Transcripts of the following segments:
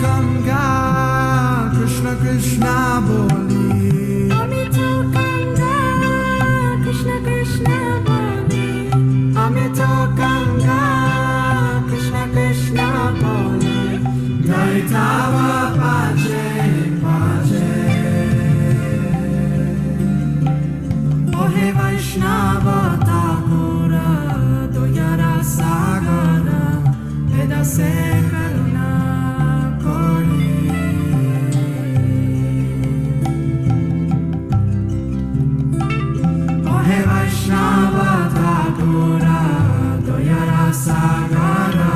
Ganga Tava Pace, Pace. Ohe Vaishnava Thakura, Doyara Sagara, Vedase Karuna Kori. Ohe Vaishnava Thakura, Doyara Sagara,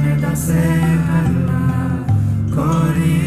Vedase Karuna Kori.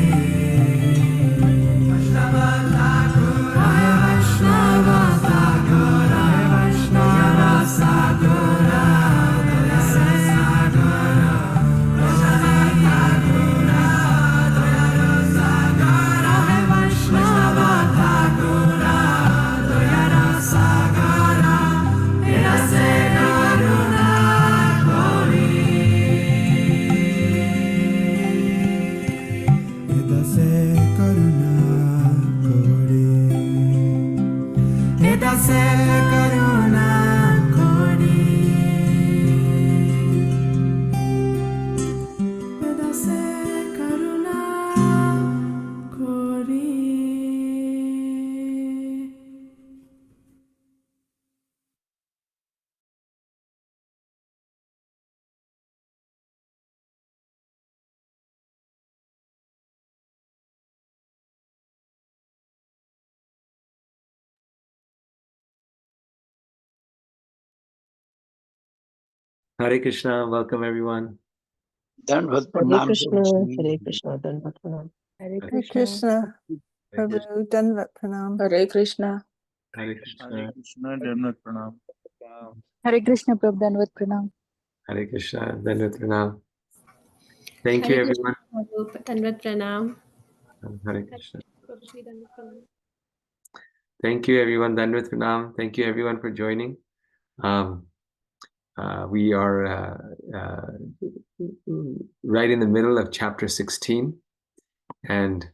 Hare Krishna, welcome everyone. Hare Krishna, Hare Krishna, Dandavat Pranam. Hare Hare Krishna, Prabhu, Dandavat Pranam. Hare Krishna. Hare Krishna. Hare Krishna, Dandavat Pranam. Hare Krishna, Prabhu Dandavat Pranam. Hare Krishna, Dandavat Pranam. Thank you everyone. Dandavat Pranam. Hare Krishna. Thank you everyone, Dandavat Pranam. Thank you everyone for joining. We are right in the middle of chapter 16, and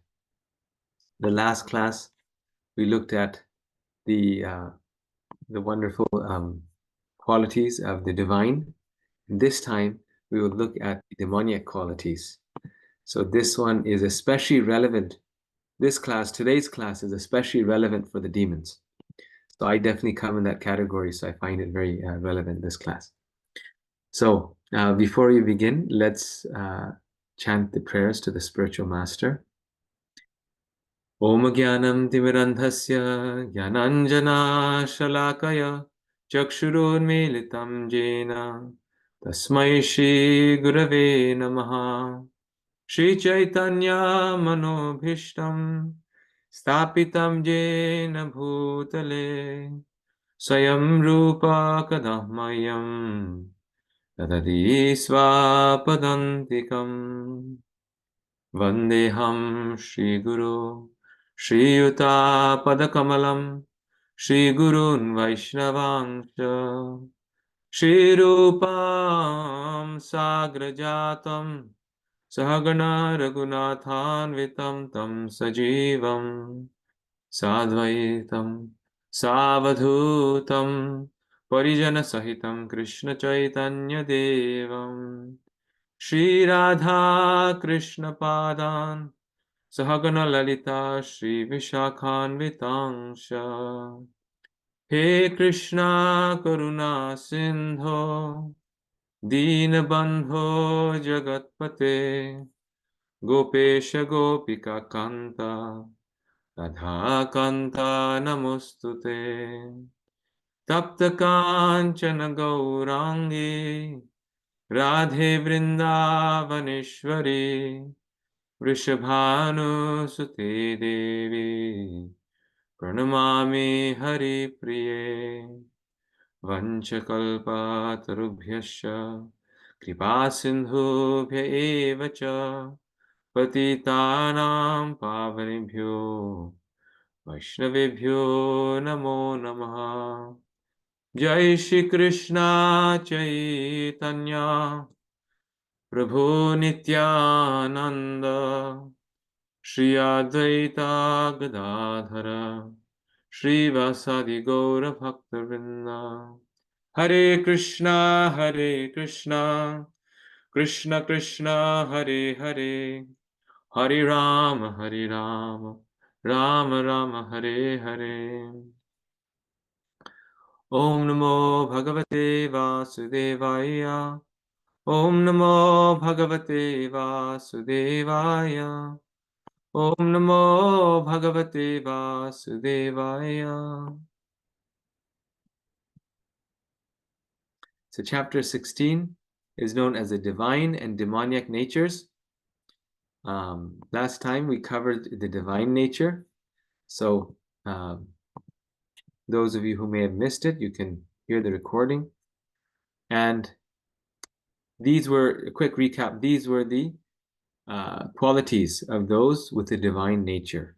the last class we looked at the wonderful qualities of the divine. And this time we will look at the demoniac qualities. So this one is especially relevant. This class, today's class, is especially relevant for the demons. So I definitely come in that category. So I find it very relevant, this class. So before we begin, let's chant the prayers to the spiritual master. Om Jnanam Timirandhasya Jnananjana Shalakaya Chakshurunmilitam Jena Tasmai Shri Gurave Namaha. Shri Chaitanya Manobhishtam Stapitam Jena Bhutale Swayam Rupa Kadahmayam Tadadi Swapadantikam Vandeham Shri Guru Shri Yuta Padakamalam Shri Gurun Vaishnavangsha Shri Rupam Sagrajatam Sahagana Raghunathanvitam Tam Sajivam Sadvaitam Savadhutam Parijana Sahitam Krishna Chaitanya Devam Shri Radha Krishna Padan Sahagana Lalita Shri Vishakhanvitangsha. He Krishna Karuna Sindho Dinabandho Jagatpate Gopesha Gopika Kanta Radha Kanta Namostute Tapta Kanchana Gaurangi Radhe Vrindavaneshwari Vrishabhanu Sute Devi Pranamami Hari Priye Vanchakalpa Tarubhyascha Kripa Sindhubhya Evacha Patitanam Pavanebhyo Vaishnavebhyo Namo Namaha. Jai Shri Krishna Chaitanya Prabhu Nityananda Shri Advaita Gadadhara Shri Vasadi Gaura Bhaktavinda. Hare Krishna Krishna Krishna Hare Hare Hare Rama, Hare Rama, Rama Rama, Hare Hare. Om Namo Bhagavate Vasudevaya. Om Namo Bhagavate Vasudevaya. Om Namo Bhagavate Vasudevaya. So chapter 16 is known as the divine and demoniac natures. Last time we covered the divine nature. So those of you who may have missed it, you can hear the recording. And these were, a quick recap, these were the qualities of those with the divine nature.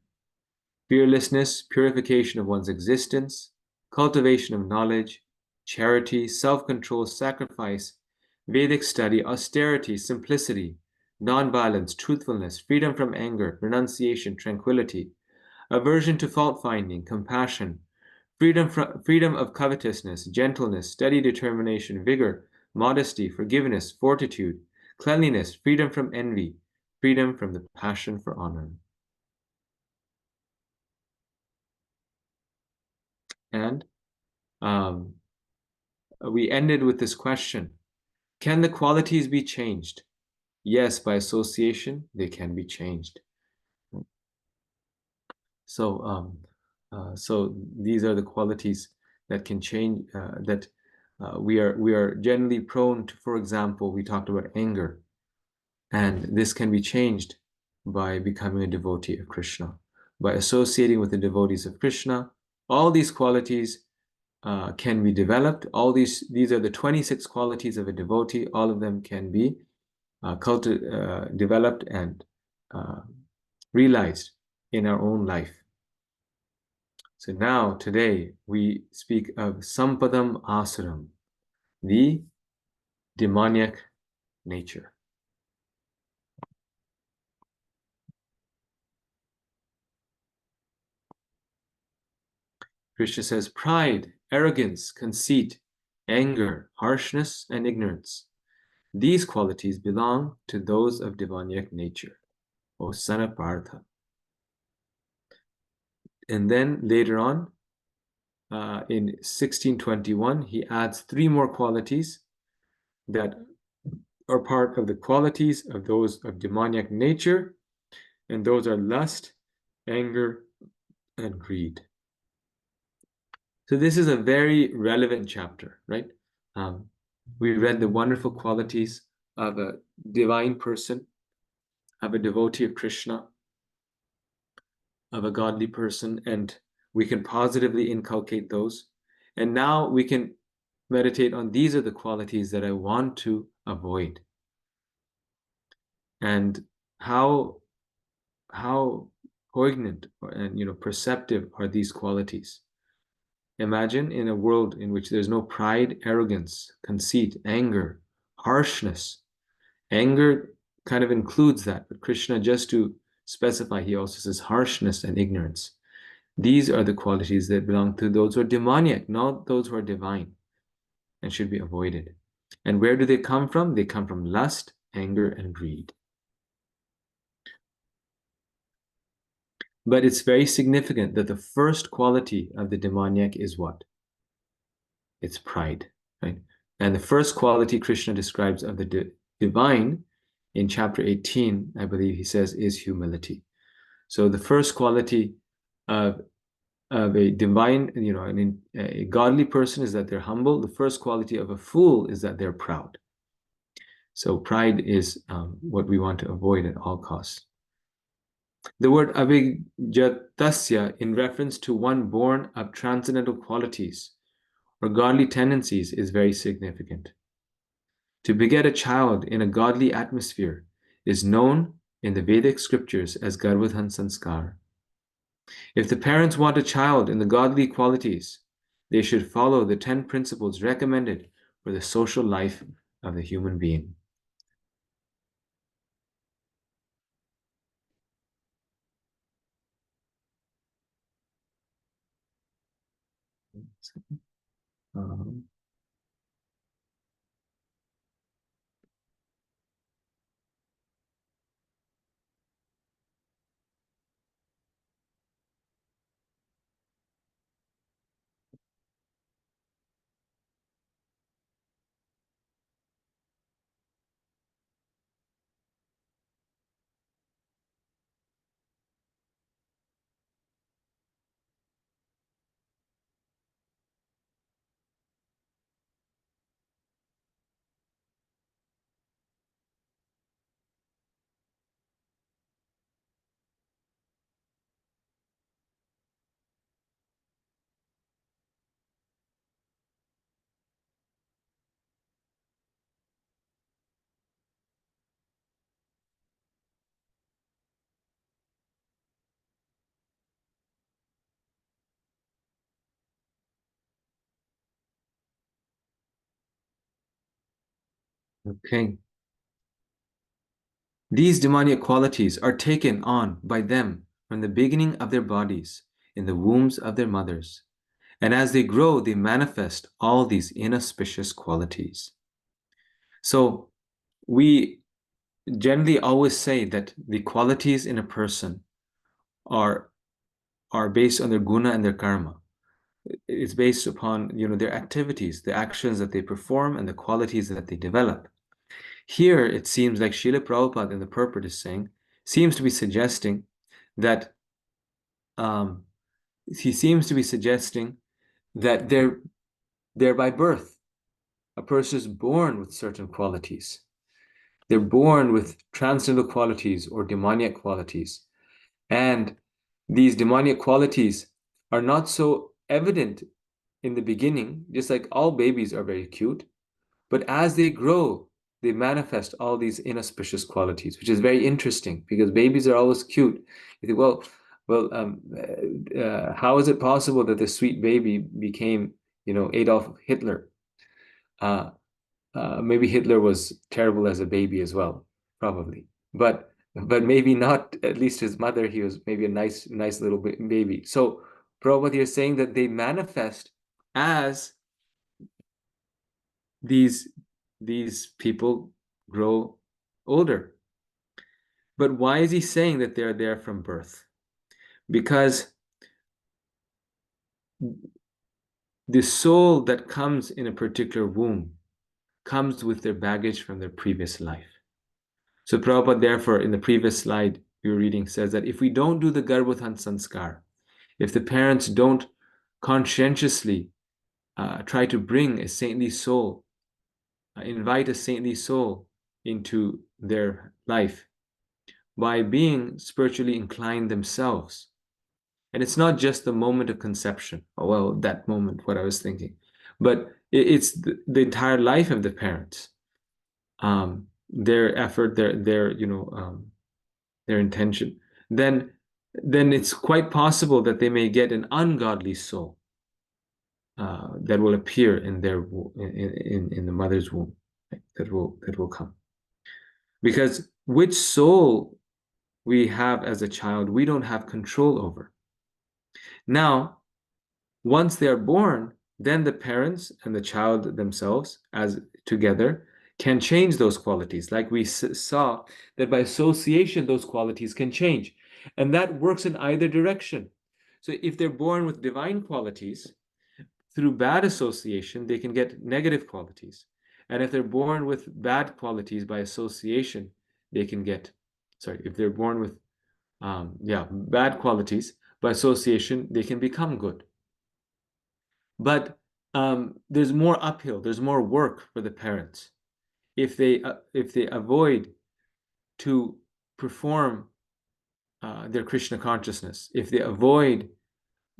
Fearlessness, purification of one's existence, cultivation of knowledge, charity, self-control, sacrifice, Vedic study, austerity, simplicity, non-violence, truthfulness, freedom from anger, renunciation, tranquility, aversion to fault-finding, compassion, freedom of covetousness, gentleness, steady determination, vigor, modesty, forgiveness, fortitude, cleanliness, freedom from envy, freedom from the passion for honor. And we ended with this question: can the qualities be changed? Yes, by association, they can be changed. So, so these are the qualities that can change. We are generally prone to. For example, we talked about anger, and this can be changed by becoming a devotee of Krishna, by associating with the devotees of Krishna. All these qualities can be developed. All these are the 26 qualities of a devotee. All of them can be developed and realized in our own life. So now, today, we speak of Sampadam Asuram, the demoniac nature. Krishna says, pride, arrogance, conceit, anger, harshness, and ignorance. These qualities belong to those of demoniac nature, O son of Partha. And then later on, in 1621, he adds 3 more qualities that are part of the qualities of those of demoniac nature, and those are lust, anger, and greed. So this is a very relevant chapter, right? We read the wonderful qualities of a divine person, of a devotee of Krishna, of a godly person, and we can positively inculcate those. And now we can meditate on, these are the qualities that I want to avoid. And how poignant and perceptive are these qualities. Imagine in a world in which there's no pride, arrogance, conceit, anger, harshness. Anger kind of includes that, but Krishna, just to specify, he also says harshness and ignorance. These are the qualities that belong to those who are demoniac, not those who are divine, and should be avoided. And where do they come from? They come from lust, anger, and greed. But it's very significant that the first quality of the demoniac is what? It's pride, right? And the first quality Krishna describes of the divine in chapter 18, I believe he says, is humility. So the first quality of a divine, a godly person is that they're humble. The first quality of a fool is that they're proud. So pride is what we want to avoid at all costs. The word abhijatasya, in reference to one born of transcendental qualities or godly tendencies, is very significant. To beget a child in a godly atmosphere is known in the Vedic scriptures as Garbhodhan Sanskar. If the parents want a child in the godly qualities, they should follow the 10 principles recommended for the social life of the human being. Okay. These demoniac qualities are taken on by them from the beginning of their bodies in the wombs of their mothers. And as they grow, they manifest all these inauspicious qualities. So we generally always say that the qualities in a person are based on their guna and their karma. It's based upon, their activities, the actions that they perform, and the qualities that they develop. Here, it seems like Srila Prabhupada in the purport is saying, seems to be suggesting that they're by birth. A person is born with certain qualities. They're born with transcendental qualities or demoniac qualities. And these demoniac qualities are not so evident in the beginning, just like all babies are very cute. But as they grow, they manifest all these inauspicious qualities, which is very interesting because babies are always cute. You think, how is it possible that this sweet baby became, Adolf Hitler? Maybe Hitler was terrible as a baby as well, probably. But maybe not. At least his mother, he was maybe a nice little baby. So Prabhupada is saying that they manifest as these people grow older. But why is he saying that they're there from birth? Because the soul that comes in a particular womb comes with their baggage from their previous life. So Prabhupada, therefore, in the previous slide we were reading, says that if we don't do the Garbhodhan Sanskar, if the parents don't conscientiously try to bring a saintly soul, invite a saintly soul into their life by being spiritually inclined themselves. And it's not just the moment of conception, that moment, what I was thinking, but it's the entire life of the parents, their effort, their intention. Then it's quite possible that they may get an ungodly soul that will appear in their in the mother's womb, right? that will come. Because which soul we have as a child, we don't have control over. Now, once they are born, then the parents and the child themselves, as together, can change those qualities. Like we saw that by association, those qualities can change. And that works in either direction. So if they're born with divine qualities, through bad association, they can get negative qualities. And if they're born with bad qualities by association, they can get, if they're born with bad qualities by association, they can become good. But there's more uphill, there's more work for the parents. If they avoid to perform their Krishna consciousness, if they avoid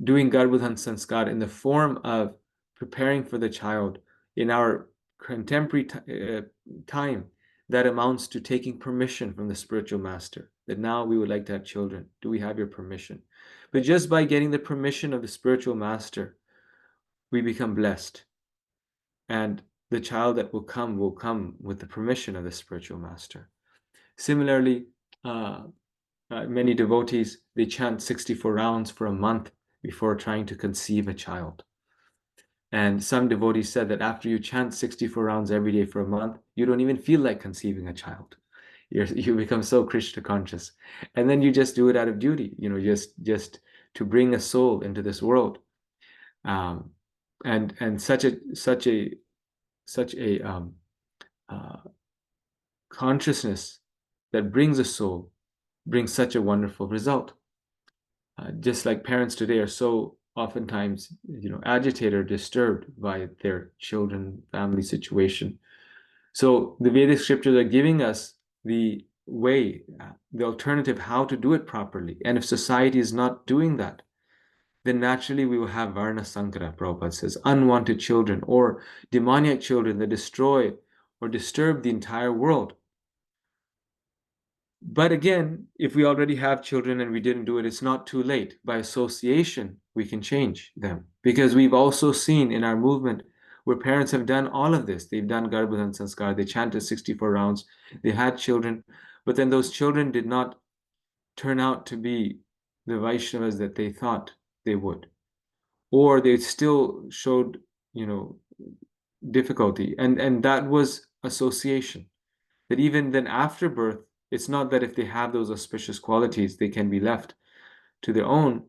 doing Garbhodhan Sanskar in the form of preparing for the child in our contemporary time, that amounts to taking permission from the spiritual master, that now we would like to have children. Do we have your permission? But just by getting the permission of the spiritual master, we become blessed. And the child that will come with the permission of the spiritual master. Similarly, many devotees, they chant 64 rounds for a month before trying to conceive a child. And some devotees said that after you chant 64 rounds every day for a month, you don't even feel like conceiving a child. You become so Krishna conscious. And then you just do it out of duty, just to bring a soul into this world. And such a consciousness that brings a soul brings such a wonderful result. Just like parents today are so oftentimes, agitated or disturbed by their children, family situation. So the Vedic scriptures are giving us the way, the alternative, how to do it properly. And if society is not doing that, then naturally we will have Varna Sankara, Prabhupada says, unwanted children or demoniac children that destroy or disturb the entire world. But again, if we already have children and we didn't do it, it's not too late. By association, we can change them. Because we've also seen in our movement, where parents have done all of this. They've done Garbhodhan Sanskar, they chanted 64 rounds, they had children, but then those children did not turn out to be the Vaishnavas that they thought they would. Or they still showed, difficulty. And that was association. That even then after birth, it's not that if they have those auspicious qualities, they can be left to their own.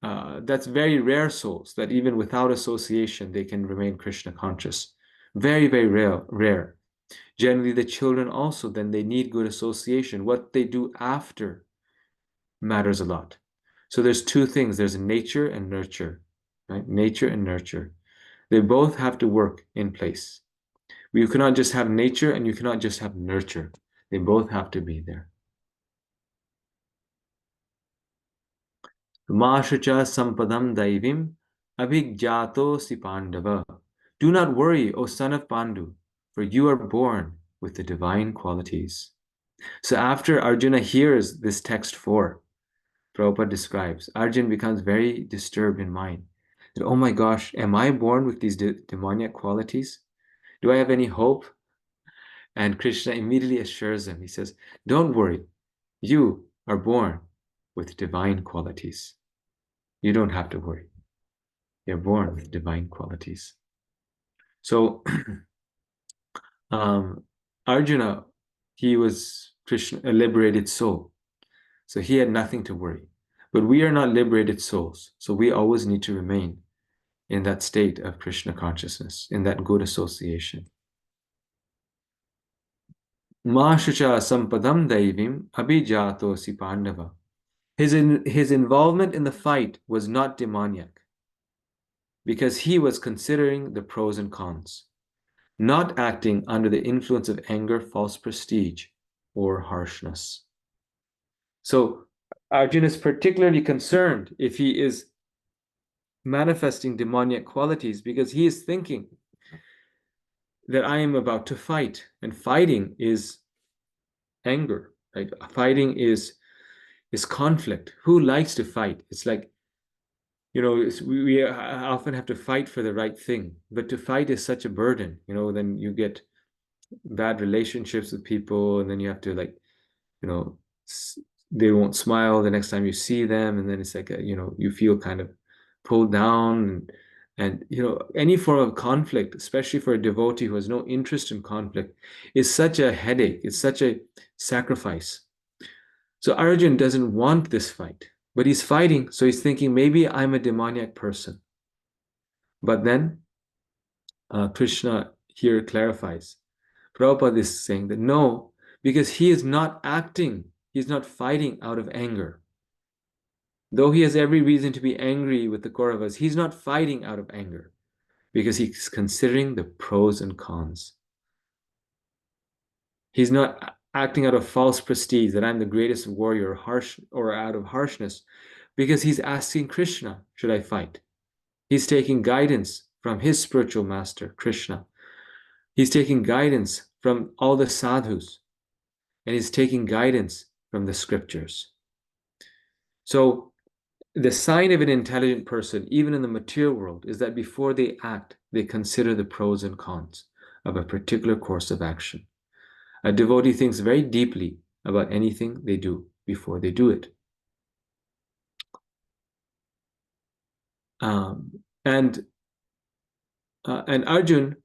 That's very rare souls, that even without association, they can remain Krishna conscious. Very, very rare. Generally, the children also, then they need good association. What they do after matters a lot. So there's two things. There's nature and nurture, right? Nature and nurture. They both have to work in place. You cannot just have nature and you cannot just have nurture. They both have to be there. Mashacha sampadam daivim abhigjato si Pandava. Do not worry, O son of Pandu, for you are born with the divine qualities. So after Arjuna hears this text 4, Prabhupada describes, Arjuna becomes very disturbed in mind. That, oh my gosh, am I born with these demoniac qualities? Do I have any hope? And Krishna immediately assures him, he says, don't worry, you are born with divine qualities. You don't have to worry. You're born with divine qualities. So Arjuna, he was Krishna, a liberated soul. So he had nothing to worry. But we are not liberated souls. So we always need to remain in that state of Krishna consciousness, in that good association. Mashucha sampadam daivim abhijato si Pandava. His involvement in the fight was not demoniac, because he was considering the pros and cons, not acting under the influence of anger, false prestige, or harshness. So Arjuna is particularly concerned if he is manifesting demoniac qualities, because he is thinking that I am about to fight, and fighting is anger, right? Fighting is conflict. Who likes to fight? It's like, we often have to fight for the right thing, but to fight is such a burden. Then you get bad relationships with people, and then you have to they won't smile the next time you see them, and then it's like you feel kind of pulled down, and any form of conflict, especially for a devotee who has no interest in conflict, is such a headache. It's such a sacrifice. So Arjuna doesn't want this fight, but he's fighting. So he's thinking, maybe I'm a demoniac person. But then Krishna here clarifies. Prabhupada is saying that no, because he is not acting, he's not fighting out of anger. Though he has every reason to be angry with the Kauravas, he's not fighting out of anger, because he's considering the pros and cons. He's not acting out of false prestige that I'm the greatest warrior, or out of harshness, because he's asking Krishna, should I fight? He's taking guidance from his spiritual master, Krishna. He's taking guidance from all the sadhus, and he's taking guidance from the scriptures. So the sign of an intelligent person, even in the material world, is that before they act, they consider the pros and cons of a particular course of action. A devotee thinks very deeply about anything they do before they do it. And Arjuna,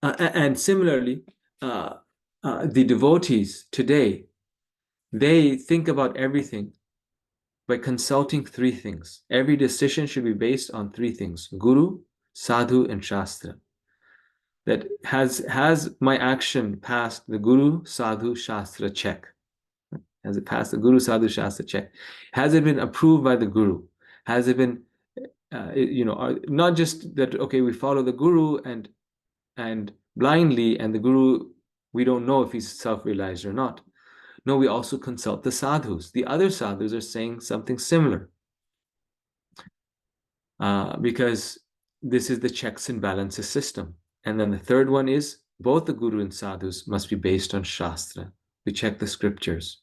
and similarly, the devotees today, they think about everything by consulting 3 things. Every decision should be based on 3 things: Guru, Sadhu, and Shastra. That has my action passed the Guru, Sadhu, Shastra check? Has it passed the Guru, Sadhu, Shastra check? Has it been approved by the Guru? Has it been, not just that, okay, we follow the Guru and blindly, and the Guru, we don't know if he's self-realized or not. No, we also consult the sadhus. The other sadhus are saying something similar. Because this is the checks and balances system. And then the third one is, both the Guru and sadhus must be based on Shastra. We check the scriptures.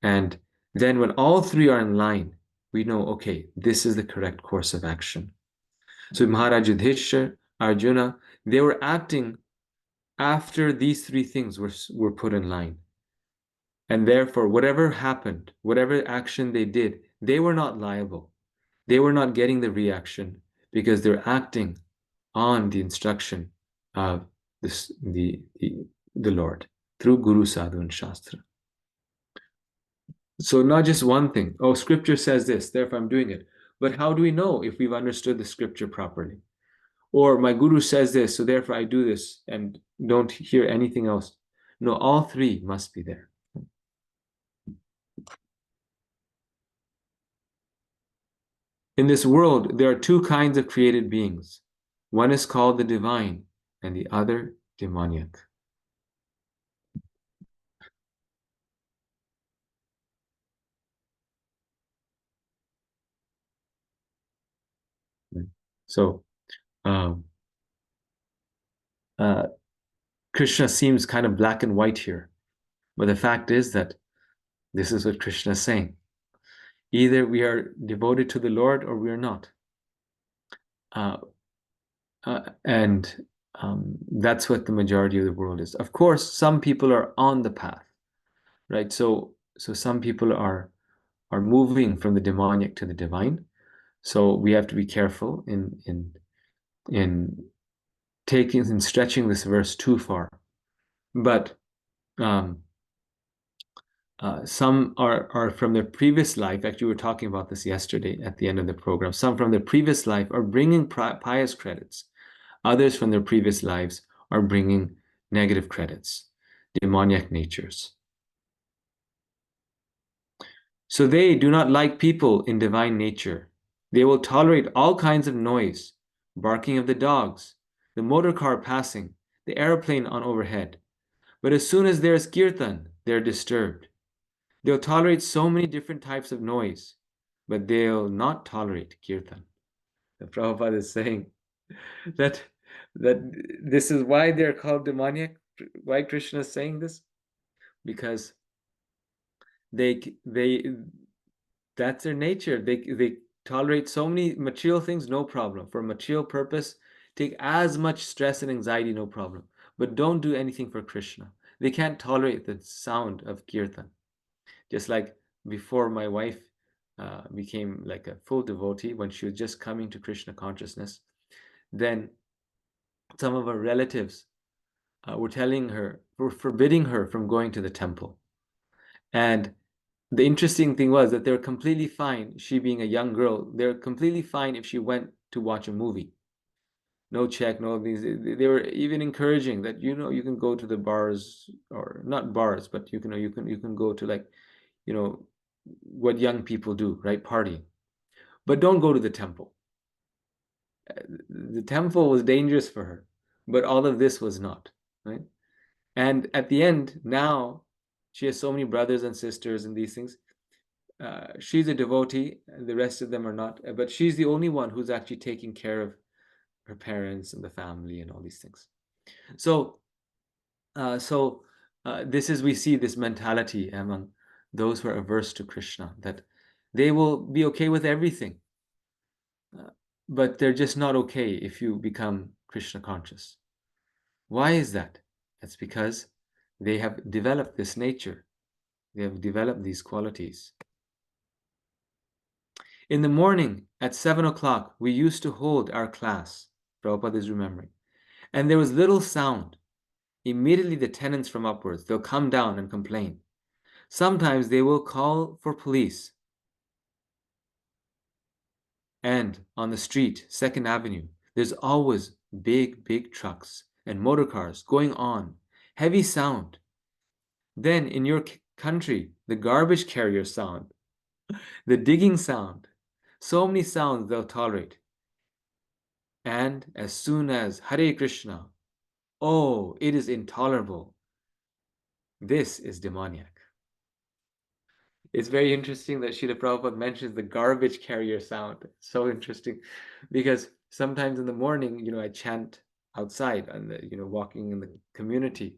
And then when all 3 are in line, we know, okay, this is the correct course of action. So Maharaj Yudhishthira Arjuna, they were acting after these three things were put in line. And therefore, whatever happened, whatever action they did, they were not liable. They were not getting the reaction because they're acting on the instruction of the Lord through Guru, Sadhu, and Shastra. So not just one thing. Oh, scripture says this, therefore I'm doing it. But how do we know if we've understood the scripture properly? Or my guru says this, so therefore I do this and don't hear anything else. No, all three must be there. In this world, there are two kinds of created beings. One is called the divine and the other demoniac. So, Krishna seems kind of black and white here, but the fact is that this is what Krishna is saying. Either we are devoted to the Lord or we are not. And that's what the majority of the world is. Of course, some people are on the path, right? So some people are moving from the demonic to the divine. So we have to be careful in taking and stretching this verse too far. But some are from their previous life. Actually, we were talking about this yesterday at the end of the program. Some from their previous life are bringing pious credits. Others from their previous lives are bringing negative credits, demoniac natures. So they do not like people in divine nature. They will tolerate all kinds of noise, barking of the dogs, the motor car passing, the airplane on overhead. But as soon as there is kirtan, they're disturbed. They'll tolerate so many different types of noise, but they'll not tolerate kirtan. The Prabhupada is saying that this is why they're called demoniac. Why Krishna is saying this? Because they that's their nature. They tolerate so many material things, no problem. For material purpose, take as much stress and anxiety, no problem. But don't do anything for Krishna. They can't tolerate the sound of kirtan. Just like before my wife became like a full devotee, when she was just coming to Krishna consciousness, then some of her relatives were forbidding her from going to the temple. And the interesting thing was that they were completely fine, she being a young girl, they're completely fine if she went to watch a movie. No check, no things. They were even encouraging that, you can go to the bars, or not bars, but you can go to, like, what young people do, right? Partying. But don't go to the temple. The temple was dangerous for her, but all of this was not, right? And at the end, now she has so many brothers and sisters and these things. She's a devotee, and the rest of them are not. But she's the only one who's actually taking care of her parents and the family and all these things. So we see this mentality among those who are averse to Krishna, that they will be okay with everything, but they're just not okay if you become Krishna conscious. Why is that? That's because they have developed this nature. They have developed these qualities. In the morning at 7 o'clock, we used to hold our class. Prabhupada is remembering. And there was little sound. Immediately the tenants from upwards, they'll come down and complain. Sometimes they will call for police. And on the street, 2nd Avenue, there's always big trucks and motor cars going on. Heavy sound. Then in your country, the garbage carrier sound, the digging sound, so many sounds they'll tolerate. And as soon as Hare Krishna, oh, it is intolerable. This is demoniac. It's very interesting that Srila Prabhupada mentions the garbage carrier sound. It's so interesting, because sometimes in the morning, I chant outside and walking in the community.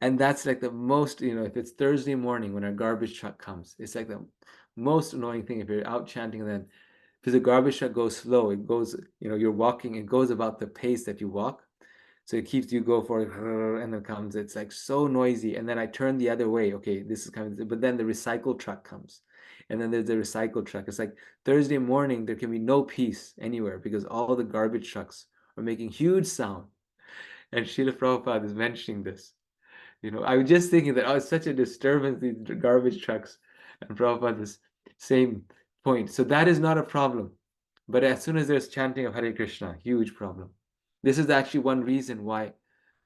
And that's like the most, if it's Thursday morning when our garbage truck comes, it's like the most annoying thing if you're out chanting, and then Because the garbage truck goes slow. It goes, you're walking, it goes about the pace that you walk. So it keeps you go for it, and then comes. It's like so noisy. And then I turn the other way. Okay, this is coming. But then the recycle truck comes. And then there's the recycle truck. It's like Thursday morning, there can be no peace anywhere because all the garbage trucks are making huge sound. And Srila Prabhupada is mentioning this. I was just thinking that, it's such a disturbance, these garbage trucks. And Prabhupada is same point. So that is not a problem. But as soon as there's chanting of Hare Krishna, huge problem. This is actually one reason why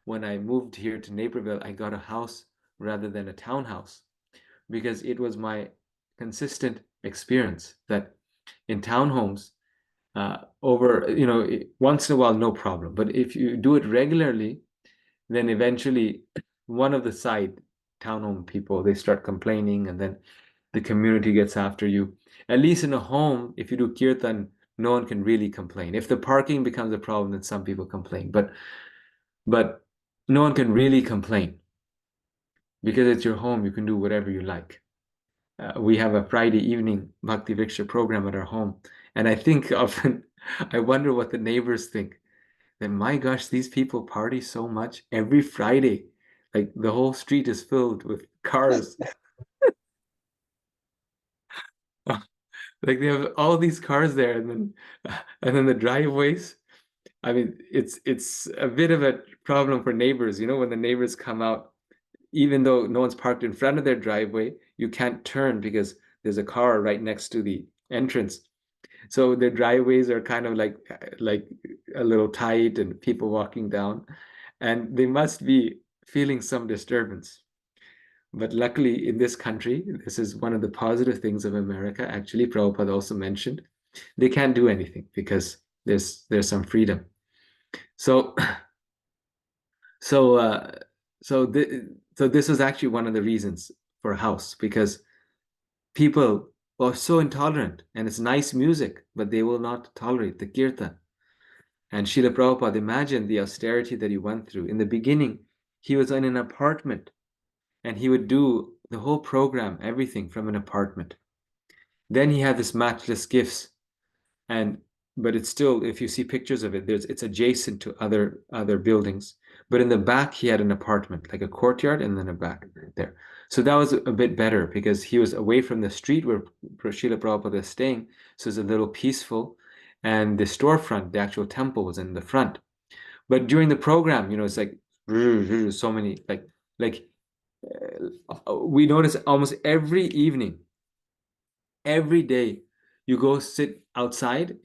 when I moved here to Naperville, I got a house rather than a townhouse, because it was my consistent experience that in townhomes, over, once in a while, no problem. But if you do it regularly, then eventually one of the side townhome people, they start complaining, and then the community gets after you. At least in a home, if you do kirtan, no one can really complain. If the parking becomes a problem, then some people complain. But no one can really complain because it's your home. You can do whatever you like. We have a Friday evening Bhakti Vriksha program at our home. And I think often, I wonder what the neighbors think. That, my gosh, these people party so much every Friday. Like the whole street is filled with cars. Like they have all these cars there, and then the driveways. I mean, it's a bit of a problem for neighbors, when the neighbors come out, even though no one's parked in front of their driveway, you can't turn because there's a car right next to the entrance. So their driveways are kind of like a little tight, and people walking down, and they must be feeling some disturbance. But luckily in this country, this is one of the positive things of America. Actually, Prabhupada also mentioned, they can't do anything because there's some freedom. So this was actually one of the reasons for a house, because people are so intolerant, and it's nice music, but they will not tolerate the kirtan. And Srila Prabhupada, imagine the austerity that he went through. In the beginning, he was in an apartment, and he would do the whole program, everything from an apartment. Then he had this matchless gifts, but it's still, if you see pictures of it, it's adjacent to other buildings. But in the back, he had an apartment, like a courtyard, and then a back there. So that was a bit better because he was away from the street where Srila Prabhupada is staying. So it's a little peaceful. And the storefront, the actual temple, was in the front. But during the program, it's like so many, we notice almost every evening, every day, you go sit outside.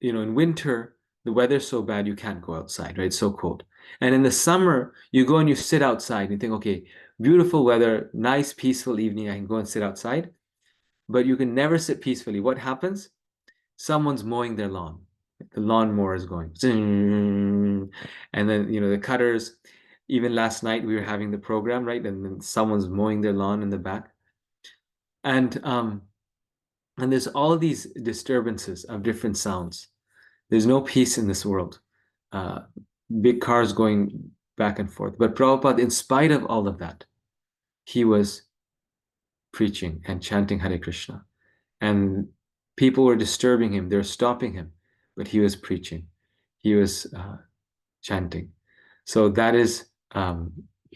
In winter, the weather's so bad you can't go outside, right? It's so cold. And in the summer, you go and you sit outside and you think, okay, beautiful weather, nice, peaceful evening, I can go and sit outside. But you can never sit peacefully. What happens? Someone's mowing their lawn. The lawnmower is going. And then, the cutters, even last night we were having the program, right? And then someone's mowing their lawn in the back. And there's all these disturbances of different sounds. There's no peace in this world. Big cars going back and forth. But Prabhupada, in spite of all of that, he was preaching and chanting Hare Krishna. And people were disturbing him. They were stopping him. But he was preaching. He was chanting. So that is,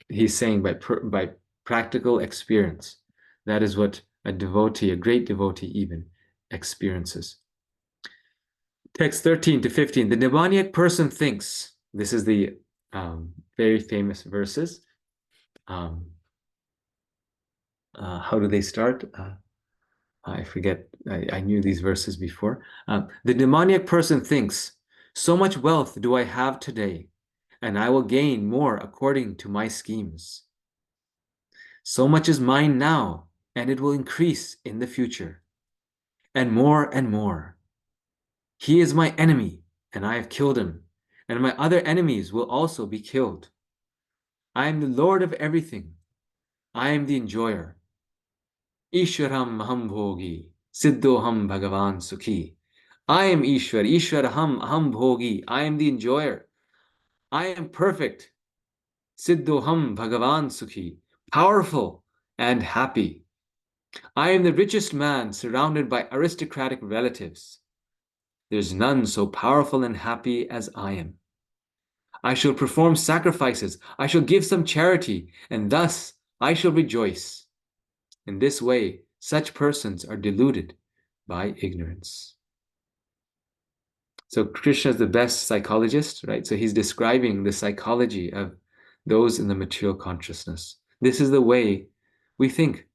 he's saying by practical experience, that is what a devotee, a great devotee even, experiences. Text 13 to 15. The demoniac person thinks, this is the very famous verses. How do they start? I forget. I knew these verses before. The demoniac person thinks, so much wealth do I have today, and I will gain more according to my schemes. So much is mine now, and it will increase in the future, and more and more. He is my enemy, and I have killed him, and my other enemies will also be killed. I am the Lord of everything. I am the enjoyer. Ishwaram aham bhogi, siddhoham bhagavan sukhi. I am Ishwar, Ishwaraham aham bhogi. I am the enjoyer. I am perfect. Siddhoham bhagavan sukhi. Powerful and happy. I am the richest man surrounded by aristocratic relatives. There's none so powerful and happy as I am. I shall perform sacrifices. I shall give some charity, and thus I shall rejoice. In this way, such persons are deluded by ignorance. So Krishna is the best psychologist, right? So he's describing the psychology of those in the material consciousness. This is the way we think.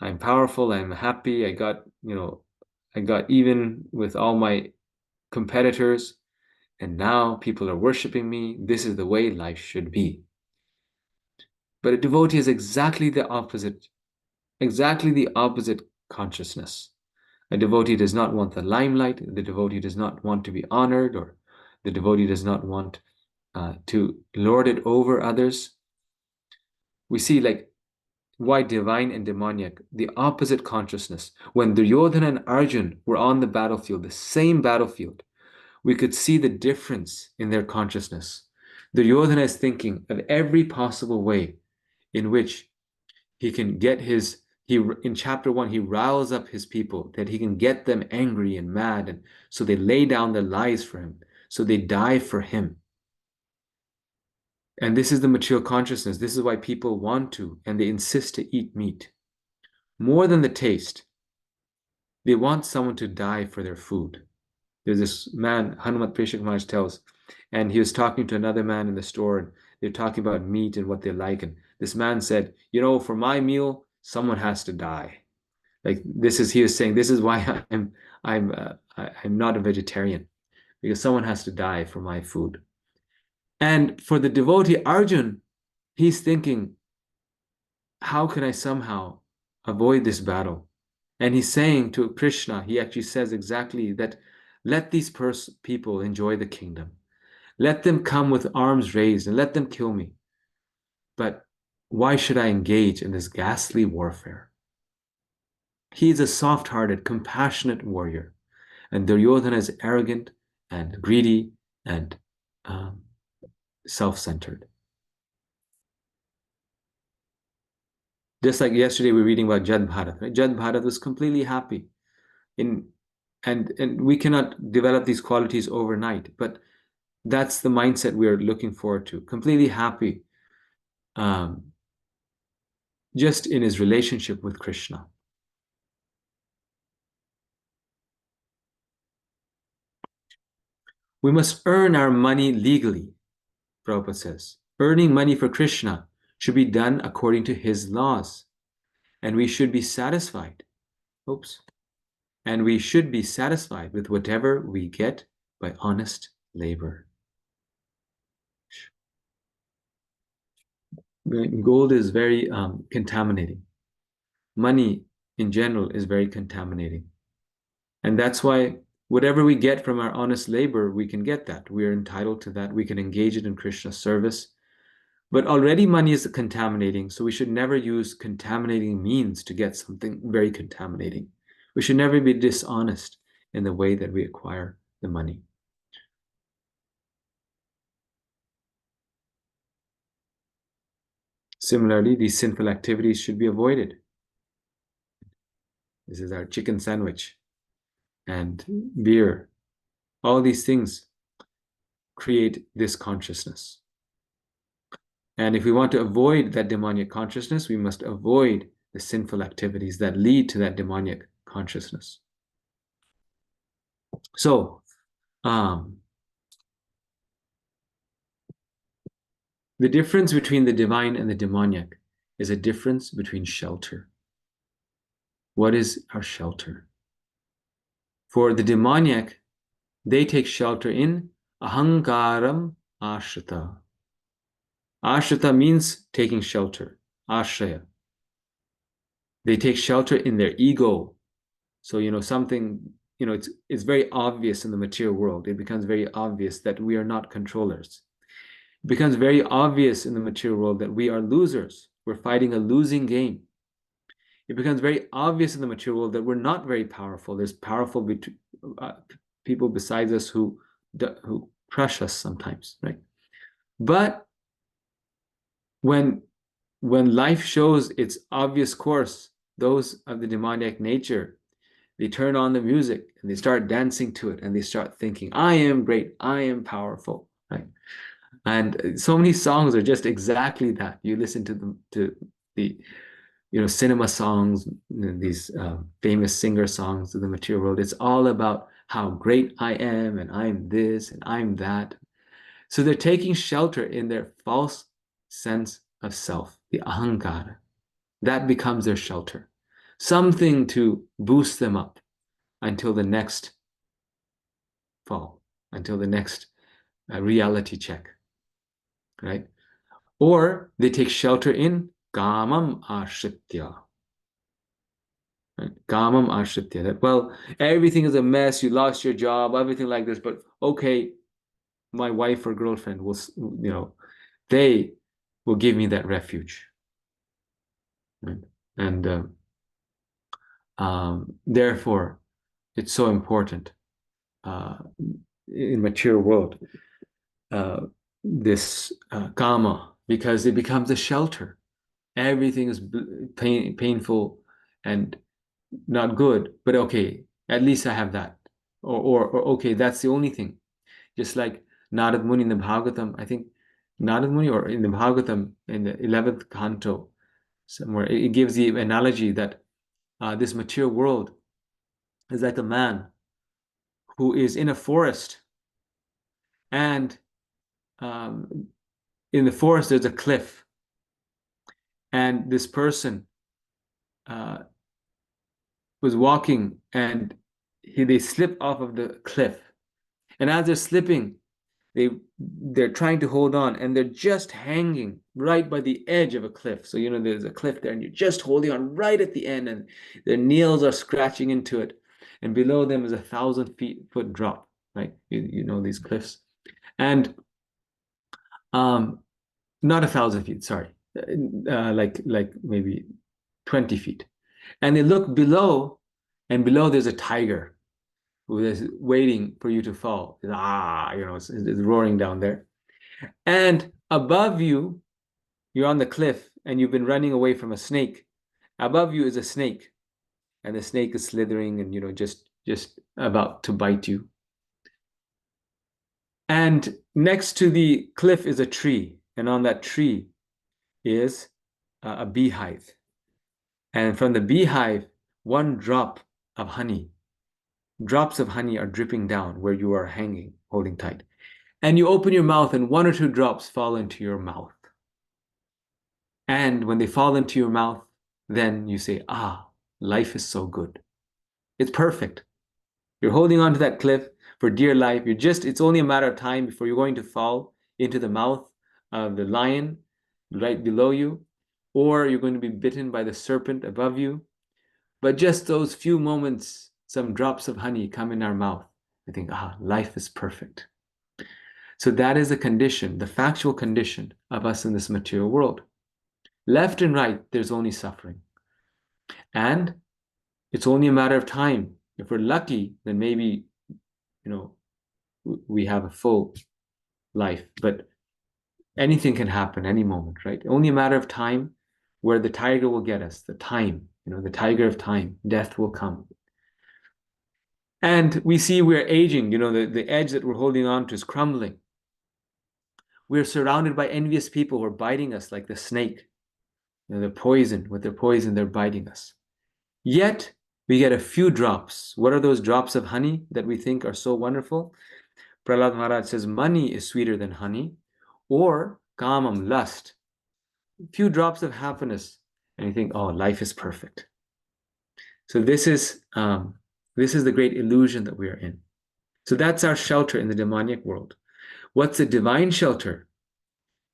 I'm powerful, I'm happy, I got even with all my competitors, and now people are worshiping me. This is the way life should be. But a devotee is exactly the opposite consciousness. A devotee does not want the limelight. The devotee does not want to be honored, or the devotee does not want to lord it over others. We see like why divine and demoniac, the opposite consciousness. When Duryodhana and Arjun were on the battlefield, the same battlefield, we could see the difference in their consciousness. Duryodhana is thinking of every possible way in which he can get in chapter 1, he riles up his people, that he can get them angry and mad, and so they lay down their lives for him, so they die for him. And this is the material consciousness. This is why people want to, and they insist to eat meat. More than the taste, they want someone to die for their food. There's this man, Hanumat Preshak Maharaj tells, and he was talking to another man in the store, and they're talking about meat and what they like, and this man said, for my meal, someone has to die. Like he was saying, this is why I'm not a vegetarian, because someone has to die for my food. And for the devotee Arjun, he's thinking, how can I somehow avoid this battle? And he's saying to Krishna, he actually says exactly that, let these people enjoy the kingdom. Let them come with arms raised and let them kill me. But why should I engage in this ghastly warfare? He is a soft-hearted, compassionate warrior. And Duryodhana is arrogant and greedy and self-centered. Just like yesterday, we were reading about Jad Bharat. Right? Jad Bharat was completely happy. And we cannot develop these qualities overnight, but that's the mindset we are looking forward to. Completely happy, just in his relationship with Krishna. We must earn our money legally, Prabhupada says. Earning money for Krishna should be done according to his laws. And we should be satisfied. And we should be satisfied with whatever we get by honest labor. Gold is very contaminating. Money in general is very contaminating. And that's why whatever we get from our honest labor, we can get that. We are entitled to that. We can engage it in Krishna's service. But already money is contaminating, so we should never use contaminating means to get something very contaminating. We should never be dishonest in the way that we acquire the money. Similarly, these sinful activities should be avoided. This is our chicken sandwich and beer. All these things create this consciousness. And if we want to avoid that demoniac consciousness, we must avoid the sinful activities that lead to that demoniac consciousness. So, the difference between the divine and the demoniac is a difference between shelter. What is our shelter? For the demoniac, they take shelter in ahankaram ashrita. Ashrita means taking shelter, ashraya. They take shelter in their ego. So, something, it's very obvious in the material world. It becomes very obvious that we are not controllers. It becomes very obvious in the material world that we are losers. We're fighting a losing game. It becomes very obvious in the material world that we're not very powerful. There's powerful people besides us who crush us sometimes, right? But when life shows its obvious course, those of the demoniac nature, they turn on the music and they start dancing to it and they start thinking, I am great, I am powerful, right? And so many songs are just exactly that. You listen to them, to the cinema songs, these famous singer songs of the material world. It's all about how great I am and I'm this and I'm that. So they're taking shelter in their false sense of self, the ahankara. That becomes their shelter, something to boost them up until the next fall, until the next reality check, right? Or they take shelter in kamam ashritya. Right? Kamam ashritya. That, well, everything is a mess, you lost your job, everything like this, but okay, my wife or girlfriend will, they will give me that refuge. Right? And therefore, it's so important in mature world, this kama, because it becomes a shelter. Everything is painful and not good, but okay, at least I have that. Or okay, that's the only thing. Just like Narad Muni in the Bhagavatam, I think Narad Muni, or in the Bhagavatam in the 11th canto, somewhere, it gives the analogy that this material world is like a man who is in a forest, and in the forest there's a cliff, and this person was walking, and they slip off of the cliff, and as they're slipping, they're trying to hold on, and they're just hanging right by the edge of a cliff. So there's a cliff there, and you're just holding on right at the end, and their nails are scratching into it, and below them is 1,000-foot drop, right? You know these cliffs, and not 1,000 feet, sorry, like maybe 20 feet, and they look below, and below there's a tiger who is waiting for you to fall. It's roaring down there. And above you, you're on the cliff and you've been running away from a snake. Above you is a snake, and the snake is slithering and just about to bite you. And next to the cliff is a tree, and on that tree is a beehive. And from the beehive, one drop of honey, drops of honey are dripping down where you are hanging, holding tight. And you open your mouth, and 1 or 2 drops fall into your mouth. And when they fall into your mouth, then you say, life is so good. It's perfect. You're holding on to that cliff for dear life. It's only a matter of time before you're going to fall into the mouth of the lion right below you, or you're going to be bitten by the serpent above you. But just those few moments, some drops of honey come in our mouth. I think, life is perfect. So that is the condition, the factual condition of us in this material world. Left and right, there's only suffering. And it's only a matter of time. If we're lucky, then maybe, we have a full life. But anything can happen any moment, right? Only a matter of time where the tiger will get us, the time, the tiger of time, death will come. And we see we're aging, the edge that we're holding on to is crumbling. We're surrounded by envious people who are biting us like the snake. They're poison. With their poison, they're biting us. Yet, we get a few drops. What are those drops of honey that we think are so wonderful? Prahlad Maharaj says, money is sweeter than honey, or kamam, lust. A few drops of happiness, and you think, life is perfect. So this is the great illusion that we are in. So that's our shelter in the demonic world. What's the divine shelter?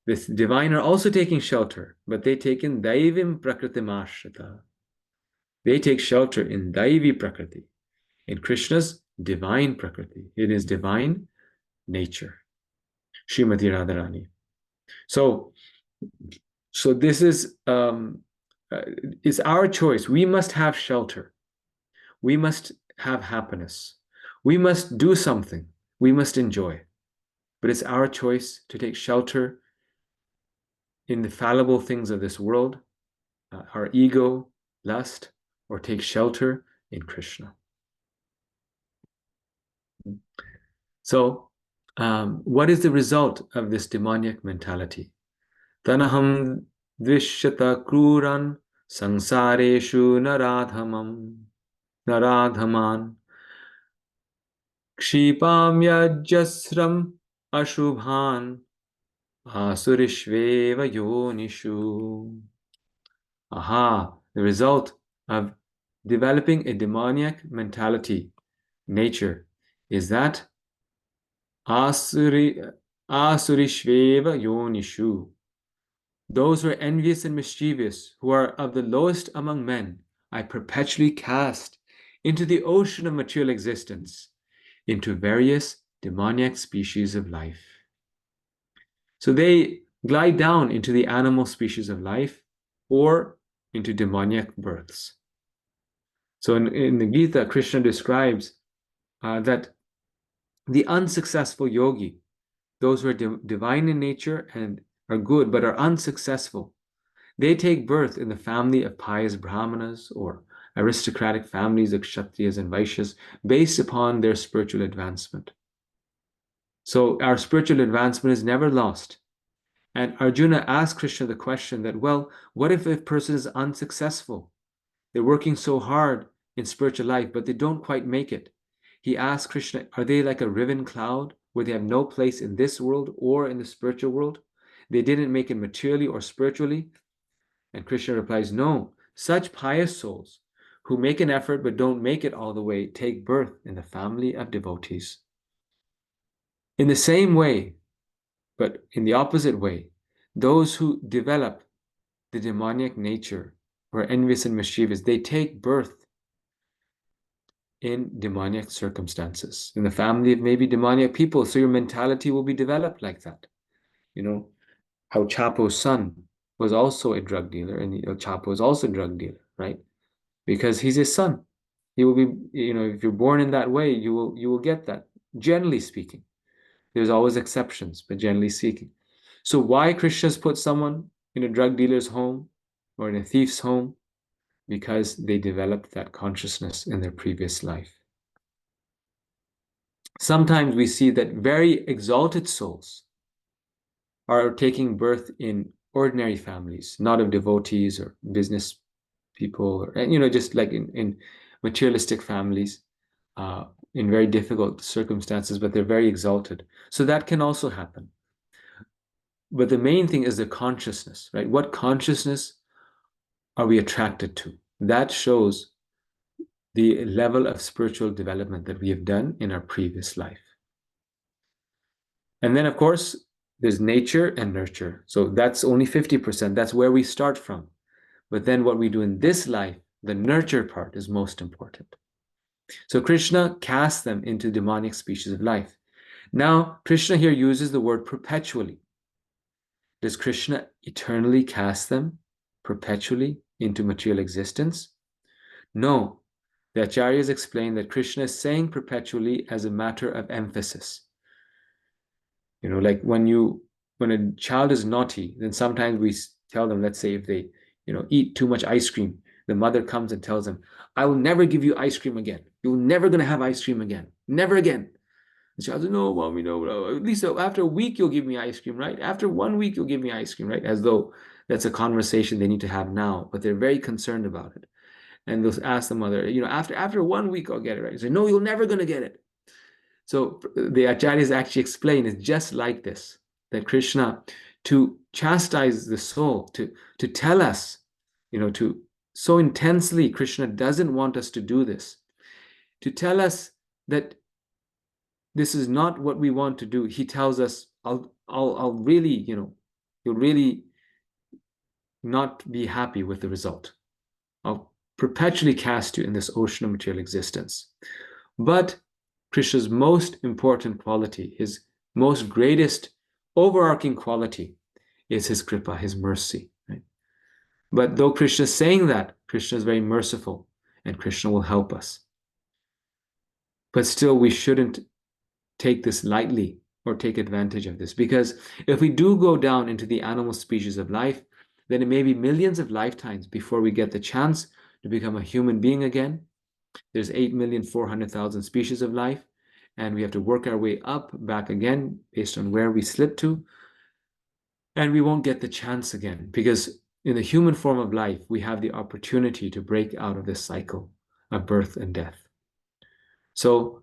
The divine are also taking shelter, but they take in daivim prakritim ashrita. They take shelter in daivi prakriti, in Krishna's divine prakriti. It is divine nature. Srimati Radharani. So this is it's our choice. We must have shelter. We must have happiness. We must do something. We must enjoy. But it's our choice to take shelter in the fallible things of this world, our ego, lust, or take shelter in Krishna. So, what is the result of this demoniac mentality? Tanaham dvishyata kruran samsareshu naradhaman kshipam yajasram ashubhan asurishveva yonishu. Aha, the result of developing a demoniac mentality, nature, is that asurishveva yonishu. Those who are envious and mischievous, who are of the lowest among men, I perpetually cast into the ocean of material existence, into various demoniac species of life. So they glide down into the animal species of life or into demoniac births. So in the Gita, Krishna describes that the unsuccessful yogi, those who are divine in nature and are good but are unsuccessful, they take birth in the family of pious brahmanas or aristocratic families of kshatriyas and vaishyas based upon their spiritual advancement. So our spiritual advancement is never lost. And Arjuna asked Krishna the question that, well, what if a person is unsuccessful? They're working so hard in spiritual life, but they don't quite make it. He asked Krishna, are they like a riven cloud where they have no place in this world or in the spiritual world? They didn't make it materially or spiritually? And Krishna replies, no, such pious souls who make an effort but don't make it all the way take birth in the family of devotees. In the same way, but in the opposite way, those who develop the demoniac nature or envious and mischievous, they take birth in demoniac circumstances, in the family of maybe demoniac people. So your mentality will be developed like that. You know, how Chapo's son was also a drug dealer, and Chapo is also a drug dealer, right? Because he's his son. He will be, if you're born in that way, you will get that. Generally speaking, there's always exceptions, but generally speaking. So why Krishna's put someone in a drug dealer's home or in a thief's home? Because they developed that consciousness in their previous life. Sometimes we see that very exalted souls are taking birth in ordinary families, not of devotees or business people, or just like in materialistic families, in very difficult circumstances, but they're very exalted. So that can also happen. But the main thing is the consciousness, right? What consciousness are we attracted to? That shows the level of spiritual development that we have done in our previous life. And then, of course, there's nature and nurture. So that's only 50%. That's where we start from. But then what we do in this life, the nurture part, is most important. So Krishna casts them into demonic species of life. Now, Krishna here uses the word perpetually. Does Krishna eternally cast them perpetually into material existence? No. The Acharyas explain that Krishna is saying perpetually as a matter of emphasis. Like when a child is naughty, then sometimes we tell them, let's say if they, eat too much ice cream, the mother comes and tells them, I will never give you ice cream again. You're never going to have ice cream again. Never again. The child says, no, mommy, no. At least after a week, you'll give me ice cream, right? After 1 week, you'll give me ice cream, right? As though that's a conversation they need to have now, but they're very concerned about it. And they'll ask the mother, after 1 week, I'll get it, right? They say, no, you're never going to get it. So the Acharyas actually explain it's just like this, that Krishna, to chastise the soul, to tell us, to so intensely, Krishna doesn't want us to do this, to tell us that this is not what we want to do. He tells us, I'll really, you'll really not be happy with the result. I'll perpetually cast you in this ocean of material existence. But Krishna's most important quality, his most greatest overarching quality, is his kripa, his mercy. Right? But though Krishna is saying that, Krishna is very merciful and Krishna will help us. But still, we shouldn't take this lightly or take advantage of this, because if we do go down into the animal species of life, then it may be millions of lifetimes before we get the chance to become a human being again. There's 8,400,000 species of life, and we have to work our way up, back again, based on where we slipped to, and we won't get the chance again, because in the human form of life, we have the opportunity to break out of this cycle of birth and death. So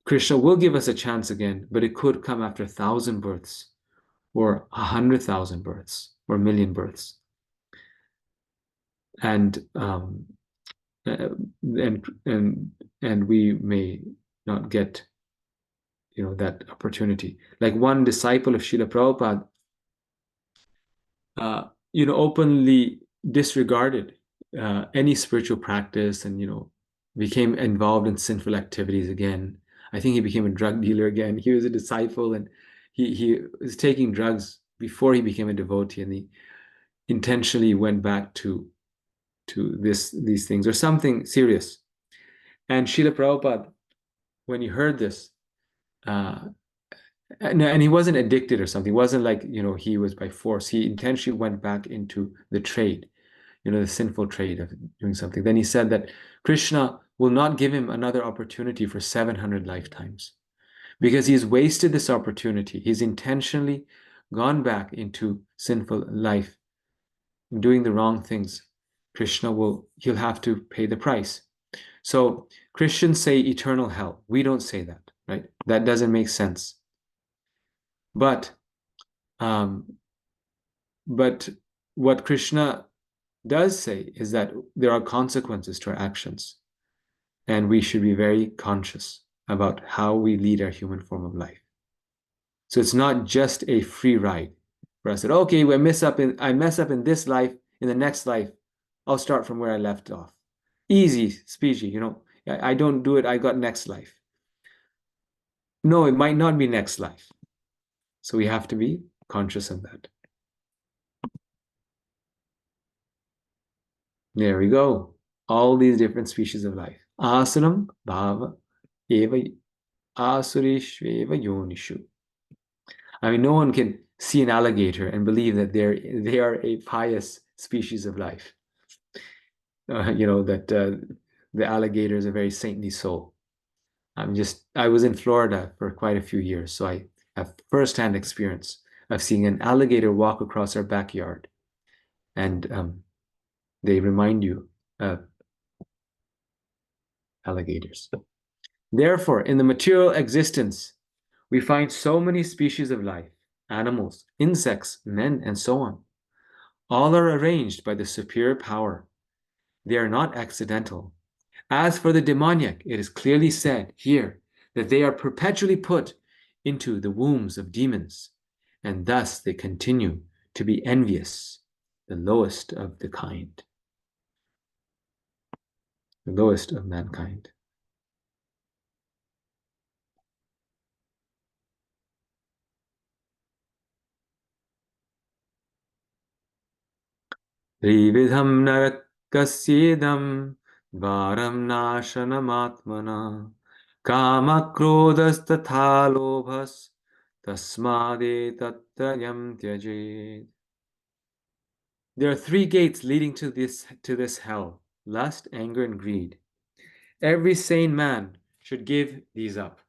Krishna will give us a chance again, but it could come after 1,000 births, or 100,000 births, or a million births. And we may not get, that opportunity. Like one disciple of Srila Prabhupada, openly disregarded any spiritual practice, and became involved in sinful activities again. I think he became a drug dealer again. He was a disciple, and he was taking drugs before he became a devotee, and he intentionally went back to these things, or something serious. And Srila Prabhupada, when he heard this, and he wasn't addicted or something. It wasn't like, he was by force. He intentionally went back into the trade, the sinful trade of doing something. Then he said that Krishna will not give him another opportunity for 700 lifetimes, because he's wasted this opportunity. He's intentionally gone back into sinful life, doing the wrong things. He'll have to pay the price. So Christians say eternal hell. We don't say that, right? That doesn't make sense. But what Krishna does say is that there are consequences to our actions, and we should be very conscious about how we lead our human form of life. So it's not just a free ride for us that, okay, I mess up in this life, in the next life, I'll start from where I left off. Easy, speechy, I don't do it, I got next life. No, it might not be next life. So we have to be conscious of that. There we go. All these different species of life. Asanam bhava eva asurishveva yonishu. I mean, no one can see an alligator and believe that they are a pious species of life. That the alligator is a very saintly soul. I was in Florida for quite a few years, so I have firsthand experience of seeing an alligator walk across our backyard, and they remind you of alligators. Therefore, in the material existence, we find so many species of life, animals, insects, men, and so on. All are arranged by the superior power. They are not accidental. As for the demoniac, it is clearly said here that they are perpetually put into the wombs of demons, and thus they continue to be envious, the lowest of the kind, the lowest of mankind. Trividham narakasyedam dvaram nashanamatmana kama krodhas tatha lobhas tasmade tattayam tyajed. There are 3 gates leading to this hell: lust, anger, and greed. Every sane man should give these up,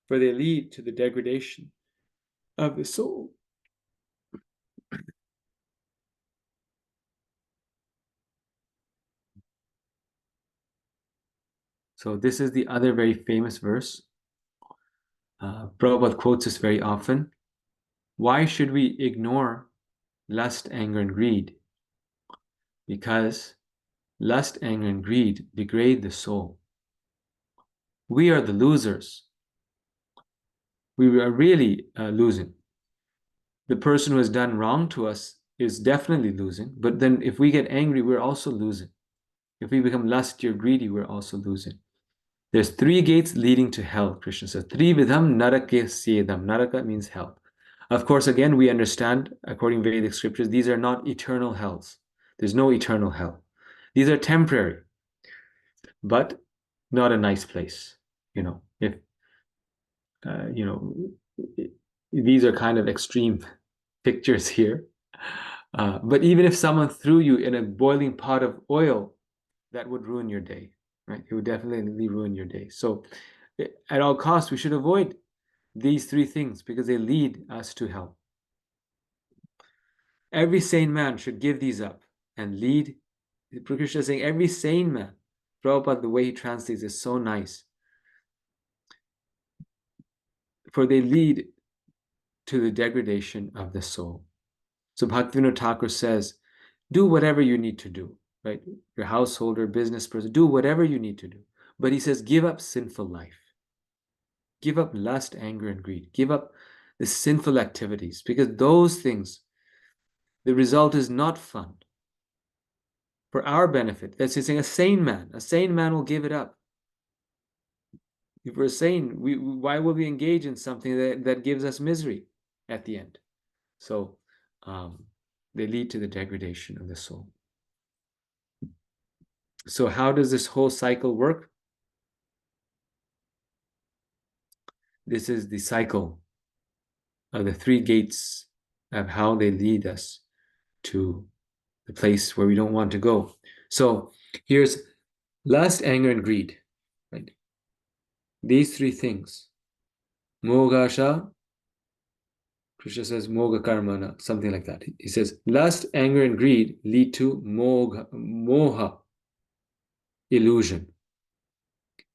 for they lead to the degradation of the soul. So this is the other very famous verse. Prabhupada quotes this very often. Why should we ignore lust, anger, and greed? Because lust, anger, and greed degrade the soul. We are the losers. We are really losing. The person who has done wrong to us is definitely losing, but then if we get angry, we're also losing. If we become lusty or greedy, we're also losing. There's 3 gates leading to hell, Krishna says. Trividham narake syedam. Naraka means hell. Of course, again, we understand, according to Vedic scriptures, these are not eternal hells. There's no eternal hell. These are temporary, but not a nice place. If these are kind of extreme pictures here. But even if someone threw you in a boiling pot of oil, that would ruin your day, right? It would definitely ruin your day. So at all costs, we should avoid these three things because they lead us to hell. Every sane man should give these up and lead. Krishna is saying every sane man. Prabhupada, the way he translates is so nice. For they lead to the degradation of the soul. So Bhaktivinoda Thakur says, do whatever you need to do, right? Your householder, business person, do whatever you need to do. But he says, give up sinful life. Give up lust, anger, and greed. Give up the sinful activities, because those things, the result is not fun. For our benefit, that's saying a sane man will give it up. If we're sane, why would we engage in something that gives us misery at the end? So they lead to the degradation of the soul. So how does this whole cycle work? This is the cycle of the three gates of how they lead us to the place where we don't want to go. So here's lust, anger, and greed, right? These three things. Mogasha, Krishna says moga karmana, something like that. He says lust, anger, and greed lead to moha, illusion.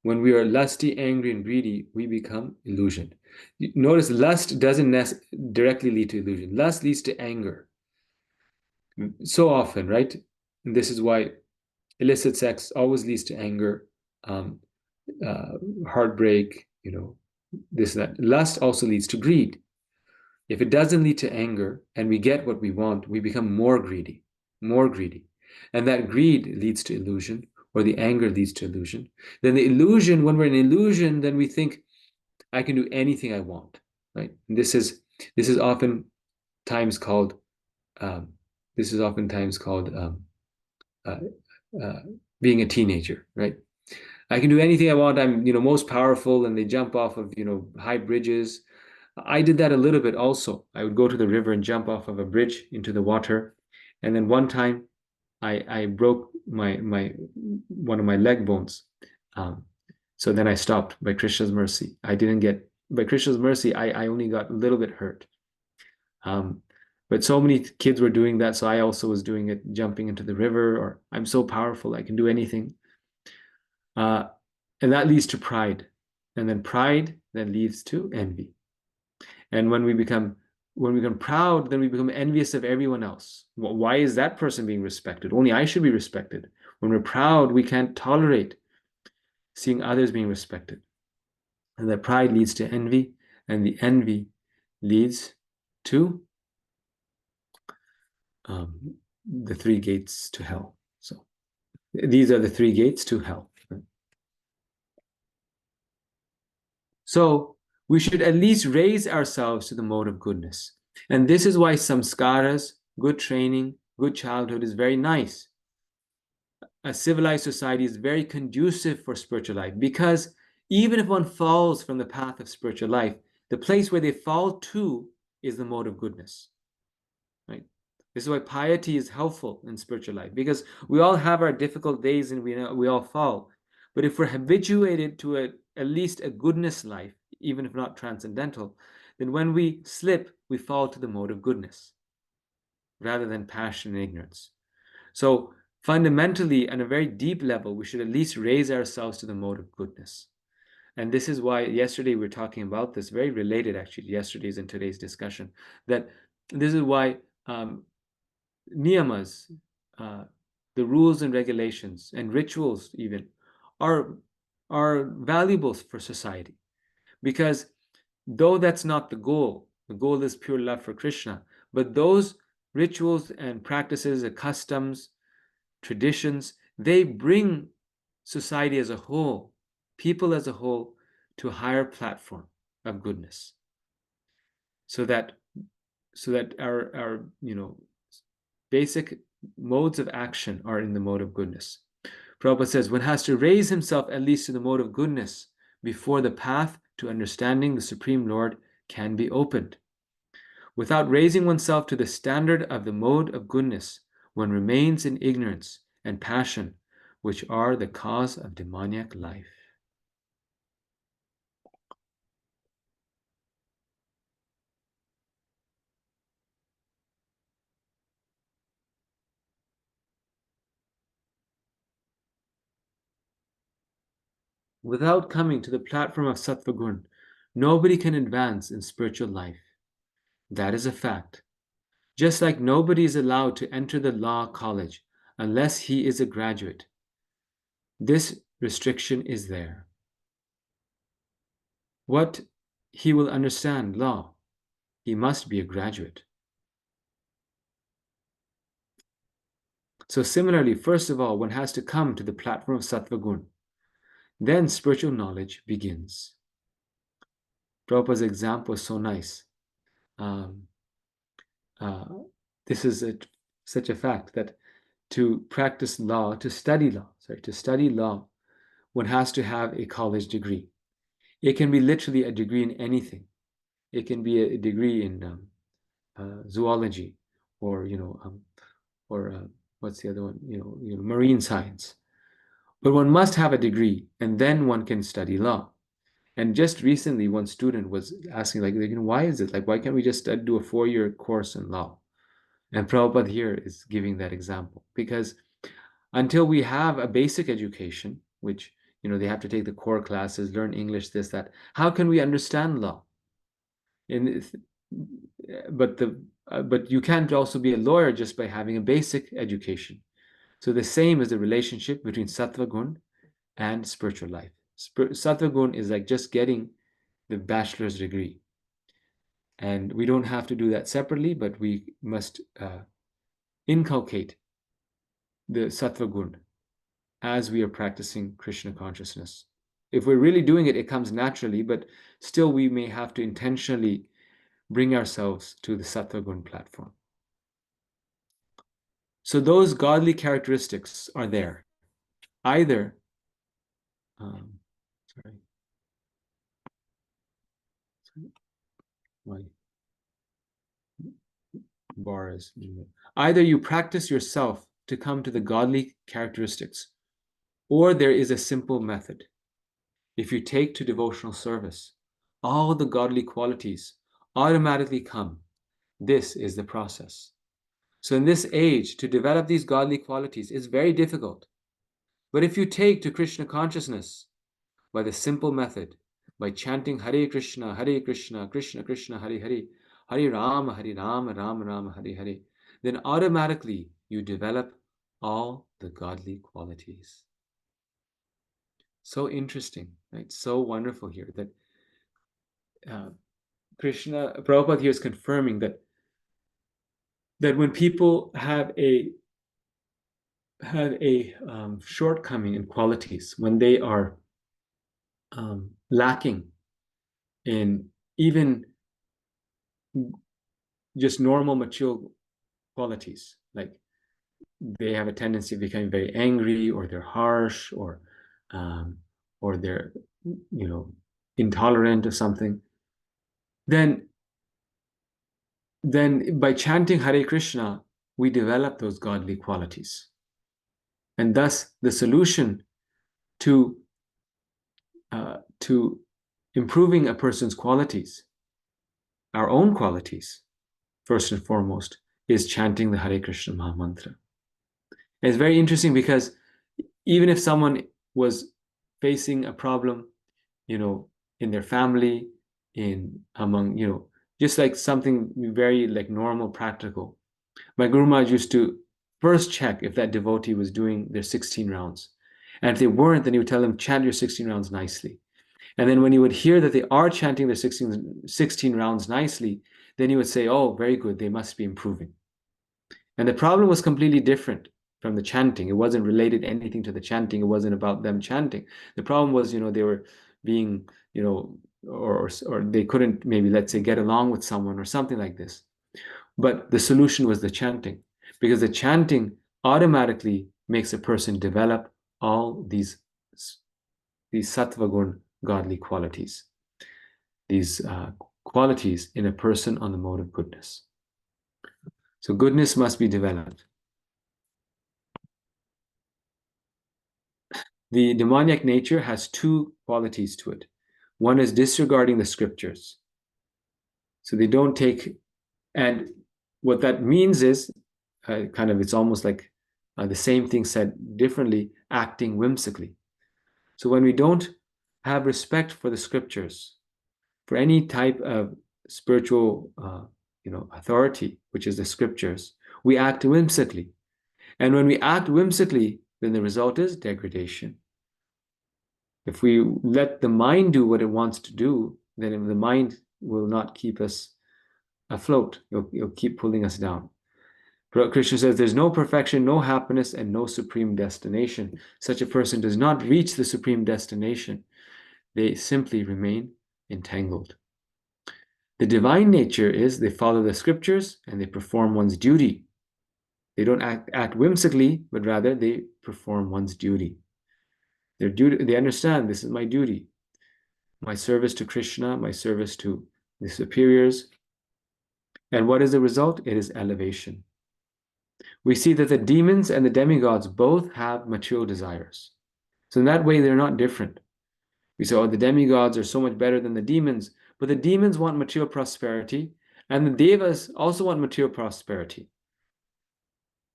When we are lusty, angry, and greedy, we become illusion. Notice lust doesn't directly lead to illusion. Lust leads to anger. So often, right? And this is why illicit sex always leads to anger, heartbreak, this and that. Lust also leads to greed. If it doesn't lead to anger and we get what we want, we become more greedy. And that greed leads to illusion, or the anger leads to illusion. Then the illusion, when we're in illusion, then we think, I can do anything I want, right? And this is oftentimes called being a teenager, right? I can do anything I want. I'm, most powerful, and they jump off of, high bridges. I did that a little bit also. I would go to the river and jump off of a bridge into the water. And then one time I broke one of my leg bones. So then I stopped by Krishna's mercy. By Krishna's mercy, I only got a little bit hurt. But so many kids were doing that, so I also was doing it, jumping into the river, or I'm so powerful, I can do anything. And that leads to pride. And then pride then leads to envy. And when we become proud, then we become envious of everyone else. Why is that person being respected? Only I should be respected. When we're proud, we can't tolerate seeing others being respected. And that pride leads to envy, and the envy leads to the three gates to hell. So these are the three gates to hell. So we should at least raise ourselves to the mode of goodness. And this is why samskaras, good training, good childhood is very nice. A civilized society is very conducive for spiritual life, because even if one falls from the path of spiritual life, the place where they fall to is the mode of goodness. Right? This is why piety is helpful in spiritual life, because we all have our difficult days and we all fall. But if we're habituated to at least a goodness life, even if not transcendental, then when we slip, we fall to the mode of goodness rather than passion and ignorance. So fundamentally, on a very deep level, we should at least raise ourselves to the mode of goodness. And this is why yesterday we were talking about this, very related actually to yesterday's and today's discussion, that this is why niyamas, the rules and regulations and rituals even, are valuable for society. Because though that's not the goal is pure love for Krishna, but those rituals and practices, the customs, traditions, they bring society as a whole, people as a whole, to a higher platform of goodness. So that our basic modes of action are in the mode of goodness. Prabhupada says one has to raise himself at least to the mode of goodness before the path to understanding the Supreme Lord can be opened. Without raising oneself to the standard of the mode of goodness, one remains in ignorance and passion, which are the cause of demoniac life. Without coming to the platform of Sattva Gun, nobody can advance in spiritual life. That is a fact. Just like nobody is allowed to enter the law college unless he is a graduate. This restriction is there. What he will understand law, he must be a graduate. So similarly, first of all, one has to come to the platform of Sattva Gun. Then spiritual knowledge begins. Prabhupada's example is so nice. This is such a fact that to practice law, to study law, one has to have a college degree. It can be literally a degree in anything. It can be a degree in zoology, or what's the other one? Marine science. But one must have a degree, and then one can study law. And just recently, one student was asking, why is it? Why can't we just do a 4-year course in law? And Prabhupada here is giving that example, because until we have a basic education, which, they have to take the core classes, learn English, this, that, how can we understand law? But you can't also be a lawyer just by having a basic education. So the same is the relationship between Sattva Gun and spiritual life. Sattva Gun is like just getting the bachelor's degree. And we don't have to do that separately, but we must inculcate the Sattva Gun as we are practicing Krishna consciousness. If we're really doing it, it comes naturally, but still we may have to intentionally bring ourselves to the Sattva Gun platform. So those godly characteristics are there. Either, my bar is, either you practice yourself to come to the godly characteristics, or there is a simple method. If you take to devotional service, all the godly qualities automatically come. This is the process. So in this age, to develop these godly qualities is very difficult. But if you take to Krishna consciousness by the simple method, by chanting Hare Krishna, Krishna Krishna, Hare Hare, Hare Rama, Rama Rama, Hare Hare, then automatically you develop all the godly qualities. So interesting, right? So wonderful here that Prabhupada here is confirming that when people have a shortcoming in qualities, when they are lacking in even just normal mature qualities, like they have a tendency of becoming very angry, or they're harsh, or they're intolerant of something, then by chanting Hare Krishna, we develop those godly qualities. And thus the solution to improving a person's qualities, our own qualities, first and foremost, is chanting the Hare Krishna Maha Mantra. And it's very interesting because even if someone was facing a problem, in their family, among, just like something very normal, practical, my Guru Maharaj used to first check if that devotee was doing their 16 rounds. And if they weren't, then he would tell them, chant your 16 rounds nicely. And then when he would hear that they are chanting their 16 rounds nicely, then he would say, oh, very good, they must be improving. And the problem was completely different from the chanting. It wasn't related anything to the chanting. It wasn't about them chanting. The problem was, they were being, or they couldn't maybe, let's say, get along with someone or something like this. But the solution was the chanting, because the chanting automatically makes a person develop all these Sattva Gun godly qualities, these qualities in a person on the mode of goodness. So goodness must be developed. The demoniac nature has two qualities to it. One is disregarding the scriptures. So they don't take, and what that means is it's almost like the same thing said differently, acting whimsically. So when we don't have respect for the scriptures, for any type of spiritual authority, which is the scriptures, we act whimsically. And when we act whimsically, then the result is degradation. If we let the mind do what it wants to do, then the mind will not keep us afloat. It'll keep pulling us down. Krishna says there's no perfection, no happiness, and no supreme destination. Such a person does not reach the supreme destination. They simply remain entangled. The divine nature is they follow the scriptures and they perform one's duty. They don't act whimsically, but rather they perform one's duty. Their duty, they understand this is my duty, my service to Krishna, my service to the superiors. And what is the result? It is elevation. We see that the demons and the demigods both have material desires. So in that way, they're not different. We say, oh, the demigods are so much better than the demons, but the demons want material prosperity, and the devas also want material prosperity.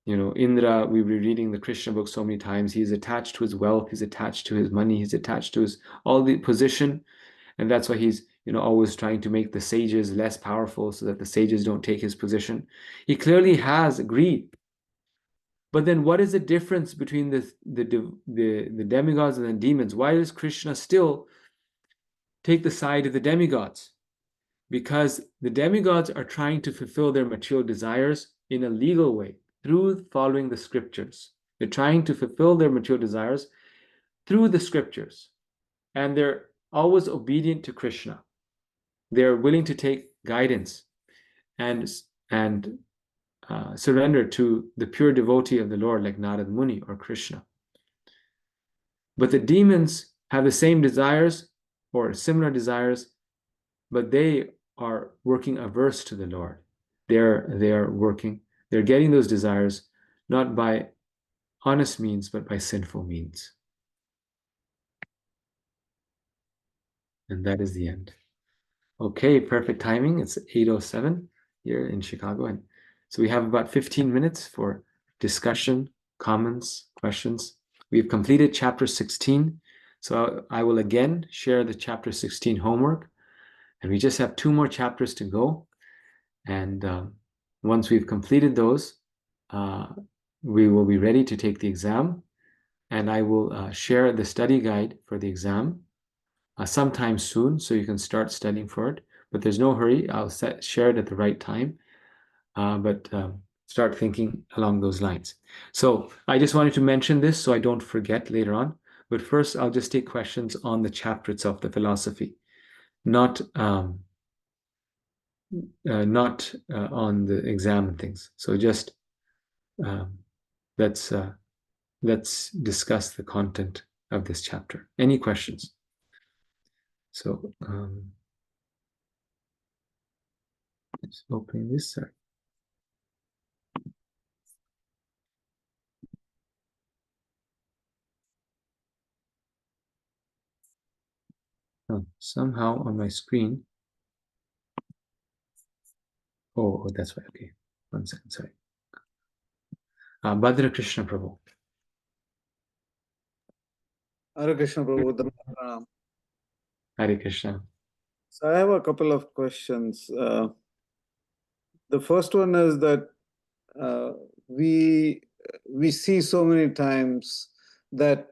You know, Indra, we were reading the Krishna book so many times, he's attached to his wealth, he's attached to his money, he's attached to his all the position, and that's why he's always trying to make the sages less powerful so that the sages don't take his position. He clearly has greed. But then what is the difference between the demigods and the demons? Why does Krishna still take the side of the demigods? Because the demigods are trying to fulfill their material desires in a legal way through following the scriptures. They're trying to fulfill their material desires through the scriptures. And they're always obedient to Krishna. They're willing to take guidance and surrender to the pure devotee of the Lord like Narad Muni or Krishna. But the demons have the same desires or similar desires, but they are working averse to the Lord. They're getting those desires not by honest means, but by sinful means. And that is the end. Okay, perfect timing. It's 8:07 here in Chicago. And so we have about 15 minutes for discussion, comments, questions. We've completed chapter 16. So I will again share the chapter 16 homework. And we just have 2 more chapters to go. And once we've completed those, we will be ready to take the exam. And I will share the study guide for the exam sometime soon, so you can start studying for it. But there's no hurry. I'll share it at the right time. But start thinking along those lines. So I just wanted to mention this so I don't forget later on. But first, I'll just take questions on the chapter itself, the philosophy, not on the exam and things. So just let's discuss the content of this chapter. Any questions? So just opening this. Sorry. Oh, somehow on my screen. Oh, that's right. Okay, 1 second. Sorry. Bhadra Krishna Prabhu. Hare Krishna Prabhu. Hare Krishna. So I have a couple of questions. The first one is that we see so many times that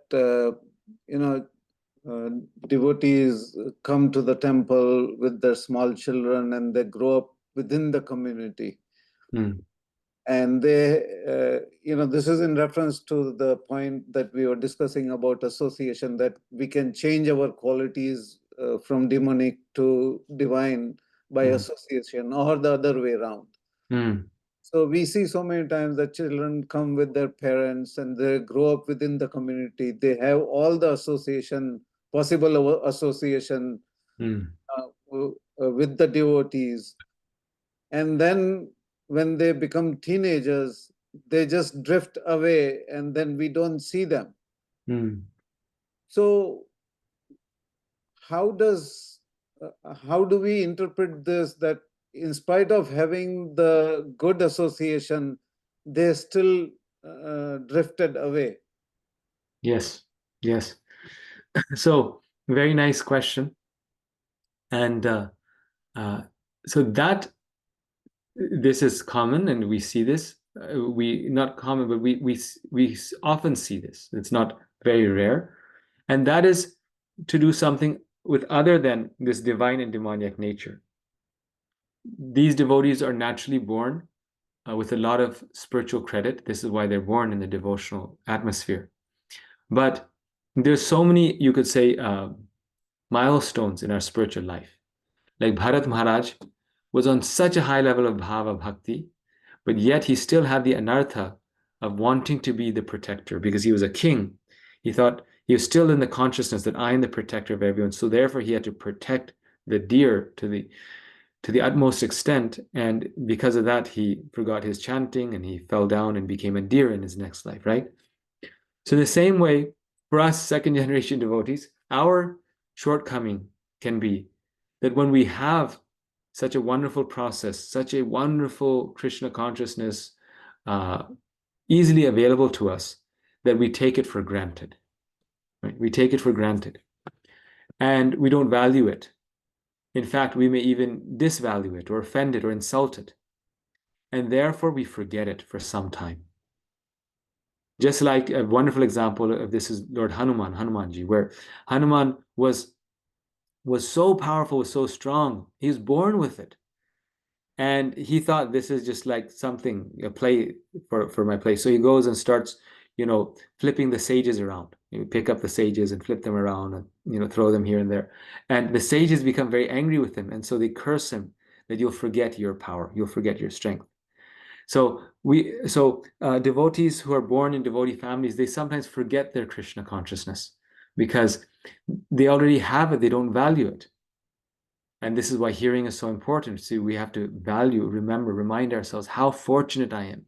devotees come to the temple with their small children and they grow up within the community. And they, this is in reference to the point that we were discussing about association, that we can change our qualities from demonic to divine by association, or the other way around. So we see so many times that children come with their parents and they grow up within the community. They have all the possible association with the devotees. And then when they become teenagers, they just drift away and then we don't see them. So how do we interpret this, that in spite of having the good association, they still drifted away? Yes. So Very nice question. And so that this is common, and we see this. We not common, but we often see this. It's not very rare, and that is to do something with other than this divine and demoniac nature. These devotees are naturally born with a lot of spiritual credit. This is why they're born in the devotional atmosphere. But there's so many, you could say, milestones in our spiritual life. Like Bharat Maharaj was on such a high level of bhava bhakti, but yet he still had the anartha of wanting to be the protector because he was a king. He thought he was still in the consciousness that I am the protector of everyone. So therefore he had to protect the deer to the utmost extent. And because of that, he forgot his chanting and he fell down and became a deer in his next life, right? So the same way, for us second generation devotees, our shortcoming can be that when we have such a wonderful process, such a wonderful Krishna consciousness easily available to us, that we take it for granted. Right? We take it for granted. And we don't value it. In fact, we may even disvalue it or offend it or insult it. And therefore, we forget it for some time. Just like a wonderful example of this is Lord Hanumanji, where Hanuman was so powerful, was so strong. He was born with it. And he thought this is just like something, a play for my play. So he goes and starts, flipping the sages around. You pick up the sages and flip them around and, throw them here and there. And the sages become very angry with him. And so they curse him that you'll forget your power, you'll forget your strength. So devotees who are born in devotee families, they sometimes forget their Krishna consciousness because they already have it, they don't value it. And this is why hearing is so important. See, we have to value, remember, remind ourselves how fortunate I am.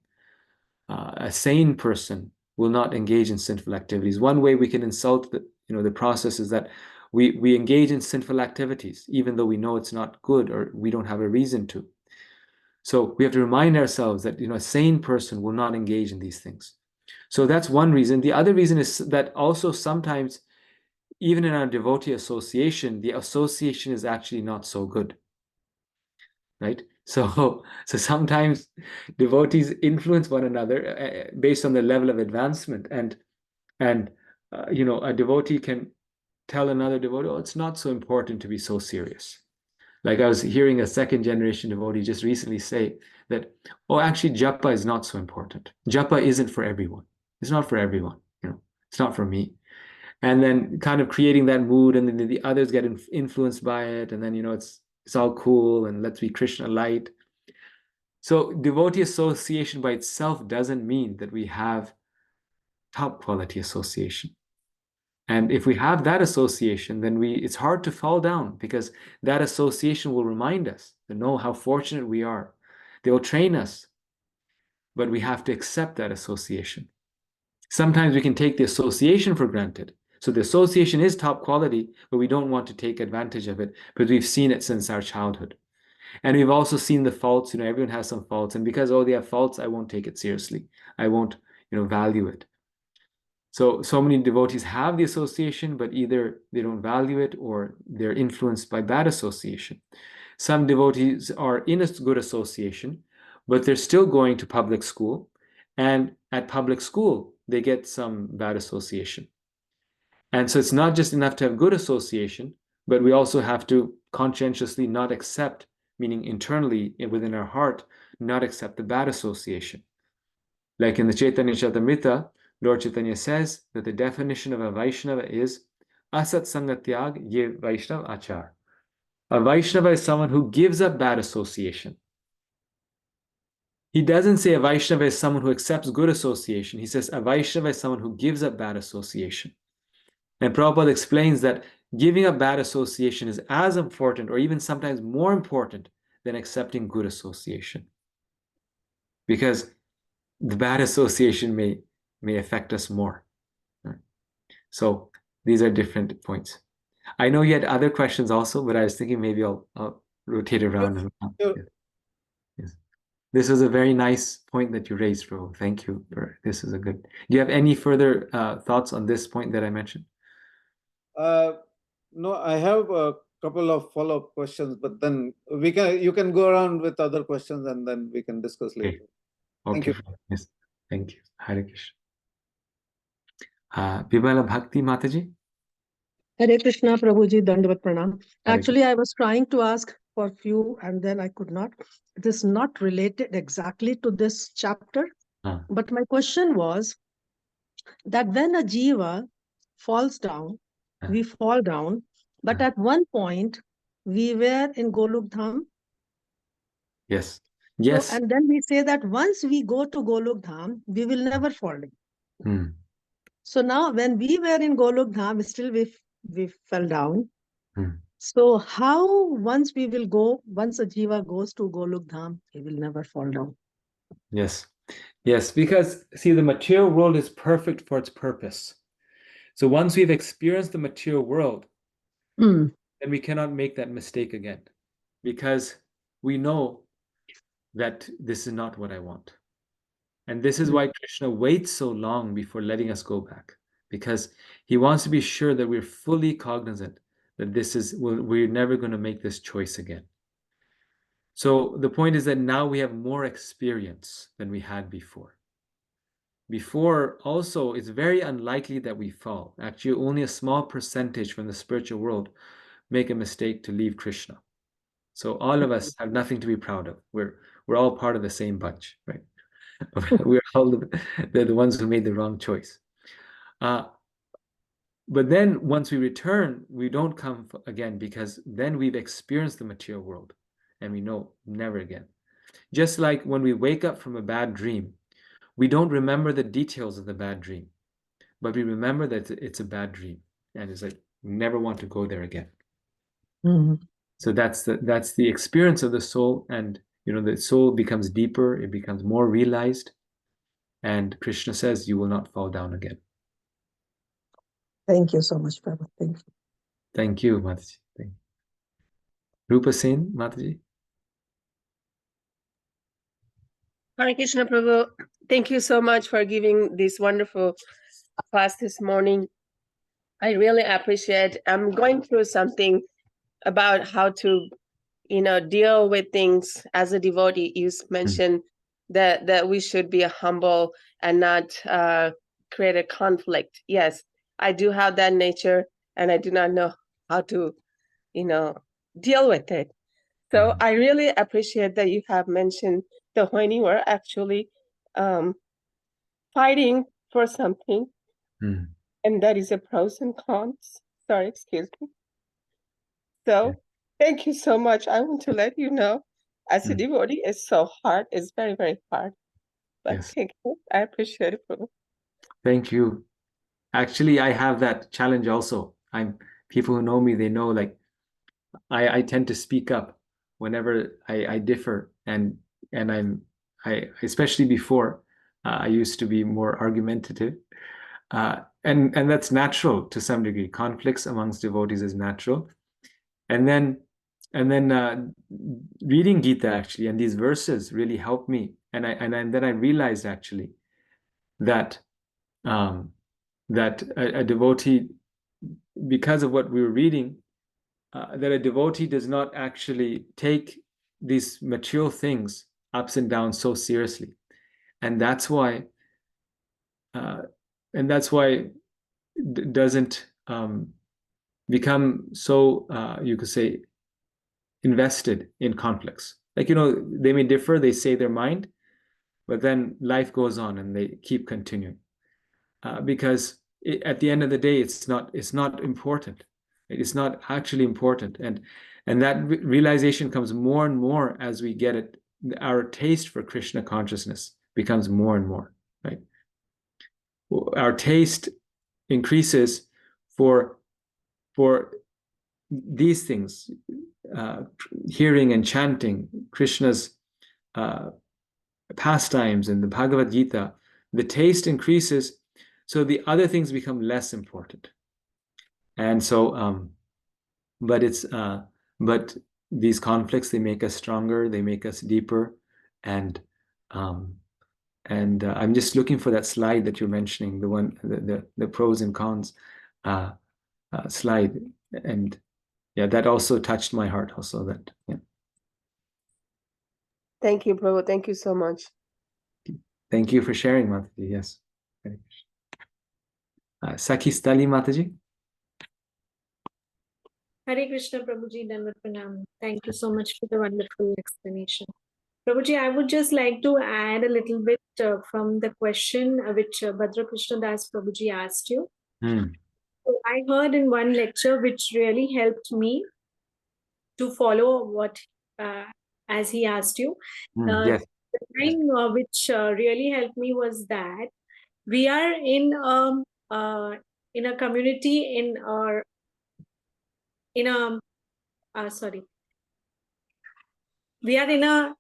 A sane person will not engage in sinful activities. One way we can insult the process is that we engage in sinful activities, even though we know it's not good or we don't have a reason to. So we have to remind ourselves that a sane person will not engage in these things. So that's one reason. The other reason is that also sometimes, even in our devotee association, the association is actually not so good, right? So sometimes devotees influence one another based on the level of advancement, and a devotee can tell another devotee, "Oh, it's not so important to be so serious." Like I was hearing a second generation devotee just recently say that, "Oh, actually, japa is not so important. Japa isn't for everyone. It's not for everyone. It's not for me." And then kind of creating that mood, and then the others get influenced by it, and then it's all cool and let's be Krishna light. So devotee association by itself doesn't mean that we have top quality association. And if we have that association, then it's hard to fall down because that association will remind us to know how fortunate we are. They will train us, but we have to accept that association. Sometimes we can take the association for granted. So the association is top quality, but we don't want to take advantage of it because we've seen it since our childhood. And we've also seen the faults. Everyone has some faults. And because, they have faults, I won't take it seriously. I won't, value it. So many devotees have the association, but either they don't value it or they're influenced by bad association. Some devotees are in a good association, but they're still going to public school. And at public school, they get some bad association. And so it's not just enough to have good association, but we also have to conscientiously not accept, meaning internally within our heart, not accept the bad association. Like in the Chaitanya Charitamrita, Lord Chaitanya says that the definition of a Vaishnava is Asat Sangatyag Ye Vaishnav Achar. A Vaishnava is someone who gives up bad association. He doesn't say a Vaishnava is someone who accepts good association. He says a Vaishnava is someone who gives up bad association. And Prabhupada explains that giving up bad association is as important or even sometimes more important than accepting good association. Because the bad association may affect us more. So these are different points. I know you had other questions also, but I was thinking maybe I'll rotate around. Yes. This is a very nice point that you raised, Prabhu. Thank you. This is a good. Do you have any further thoughts on this point that I mentioned? No, I have a couple of follow-up questions, but then you can go around with other questions and then we can discuss later. Okay. Thank you. Yes. Thank you. Hare Krishna. Bimala Bhakti Mataji. Hare Krishna, Prabhuji, Dandavat Pranam. Hare Actually, I was trying to ask for few and then I could not. It is not related exactly to this chapter, but my question was that when a jiva falls down, we fall down, but at one point we were in Golok Dham. Yes. Yes. So, and then we say that once we go to Golok Dham, we will never fall down. So now when we were in Golok Dham, still we fell down. So how once a jiva goes to Golok Dham, he will never fall down. Yes. Yes, because see, the material world is perfect for its purpose. So once we've experienced the material world, then we cannot make that mistake again, because we know that this is not what I want. And this is why Krishna waits so long before letting us go back, because he wants to be sure that we're fully cognizant that we're never going to make this choice again. So the point is that now we have more experience than we had before. Before, also, it's very unlikely that we fall. Actually, only a small percentage from the spiritual world make a mistake to leave Krishna. So all of us have nothing to be proud of. We're all part of the same bunch, right? We're all they're the ones who made the wrong choice. But then once we return, we don't come again, because then we've experienced the material world and we know never again. Just like when we wake up from a bad dream, we don't remember the details of the bad dream, but we remember that it's a bad dream, and it's like we never want to go there again. So that's the experience of the soul, and the soul becomes deeper, it becomes more realized, and Krishna says you will not fall down again. Thank you so much, Prabhu. Thank you. Thank you, Mataji. Thank you. Rupa Sen, Mataji. Hare Krishna Prabhu, thank you so much for giving this wonderful class this morning. I really appreciate. I'm going through something about how to, deal with things as a devotee. You mentioned that we should be humble and not create a conflict. Yes, I do have that nature, and I do not know how to, deal with it. So I really appreciate that you have mentioned that when you are actually fighting for something, and that is a pros and cons. Sorry, excuse me. So thank you so much. I want to let you know, as a devotee, it's so hard. It's very, very hard. But thank you. I appreciate it. Thank you. Actually, I have that challenge also. People who know me, they know, like, I tend to speak up whenever I differ, and I especially before I used to be more argumentative, and that's natural to some degree. Conflicts amongst devotees is natural, and then reading Gita actually, and these verses really helped me, and then I realized actually that that a devotee, because of what we were reading, that a devotee does not actually take these material things, ups and downs, so seriously, and that's why it doesn't become so you could say invested in conflicts. Like, they may differ, they say their mind, but then life goes on and they keep continuing, because at the end of the day, it's not important. It's not actually important, and that realization comes more and more as we get it. Our taste for Krishna consciousness becomes more and more, right? Our taste increases for these things, hearing and chanting Krishna's pastimes in the Bhagavad Gita. The taste increases, so the other things become less important. And so, but these conflicts, they make us stronger, they make us deeper, and I'm just looking for that slide that you're mentioning, the one, the pros and cons slide, And yeah, that also touched my heart also, that, yeah. Thank you, Prabhu. Thank you so much. Thank you for sharing, Mataji. Yes. Sakhi Stali Mataji. Hare Krishna, Prabhuji, Dandavat Pranam. Thank you so much for the wonderful explanation. Prabhuji, I would just like to add a little bit from the question which Bhadra Krishna Das Prabhuji asked you. So I heard in one lecture which really helped me to follow what as he asked you. Yes. The line which really helped me was that we are in a community sorry, we are in a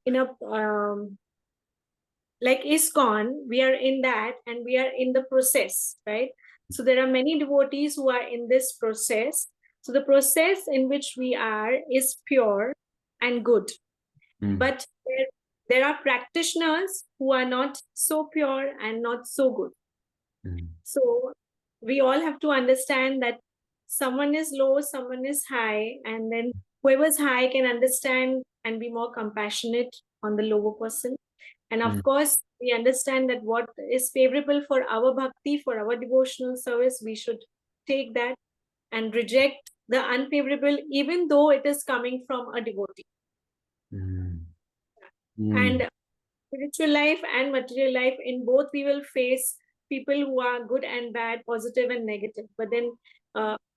like ISKCON, we are in that, and we are in the process, right? So there are many devotees who are in this process. So the process in which we are is pure and good. But there are practitioners who are not so pure and not so good. So we all have to understand that someone is low, someone is high, and then whoever's high can understand and be more compassionate on the lower person. And of course, we understand that what is favorable for our bhakti, for our devotional service, we should take that and reject the unfavorable, even though it is coming from a devotee. And spiritual life and material life, in both we will face people who are good and bad, positive and negative. But then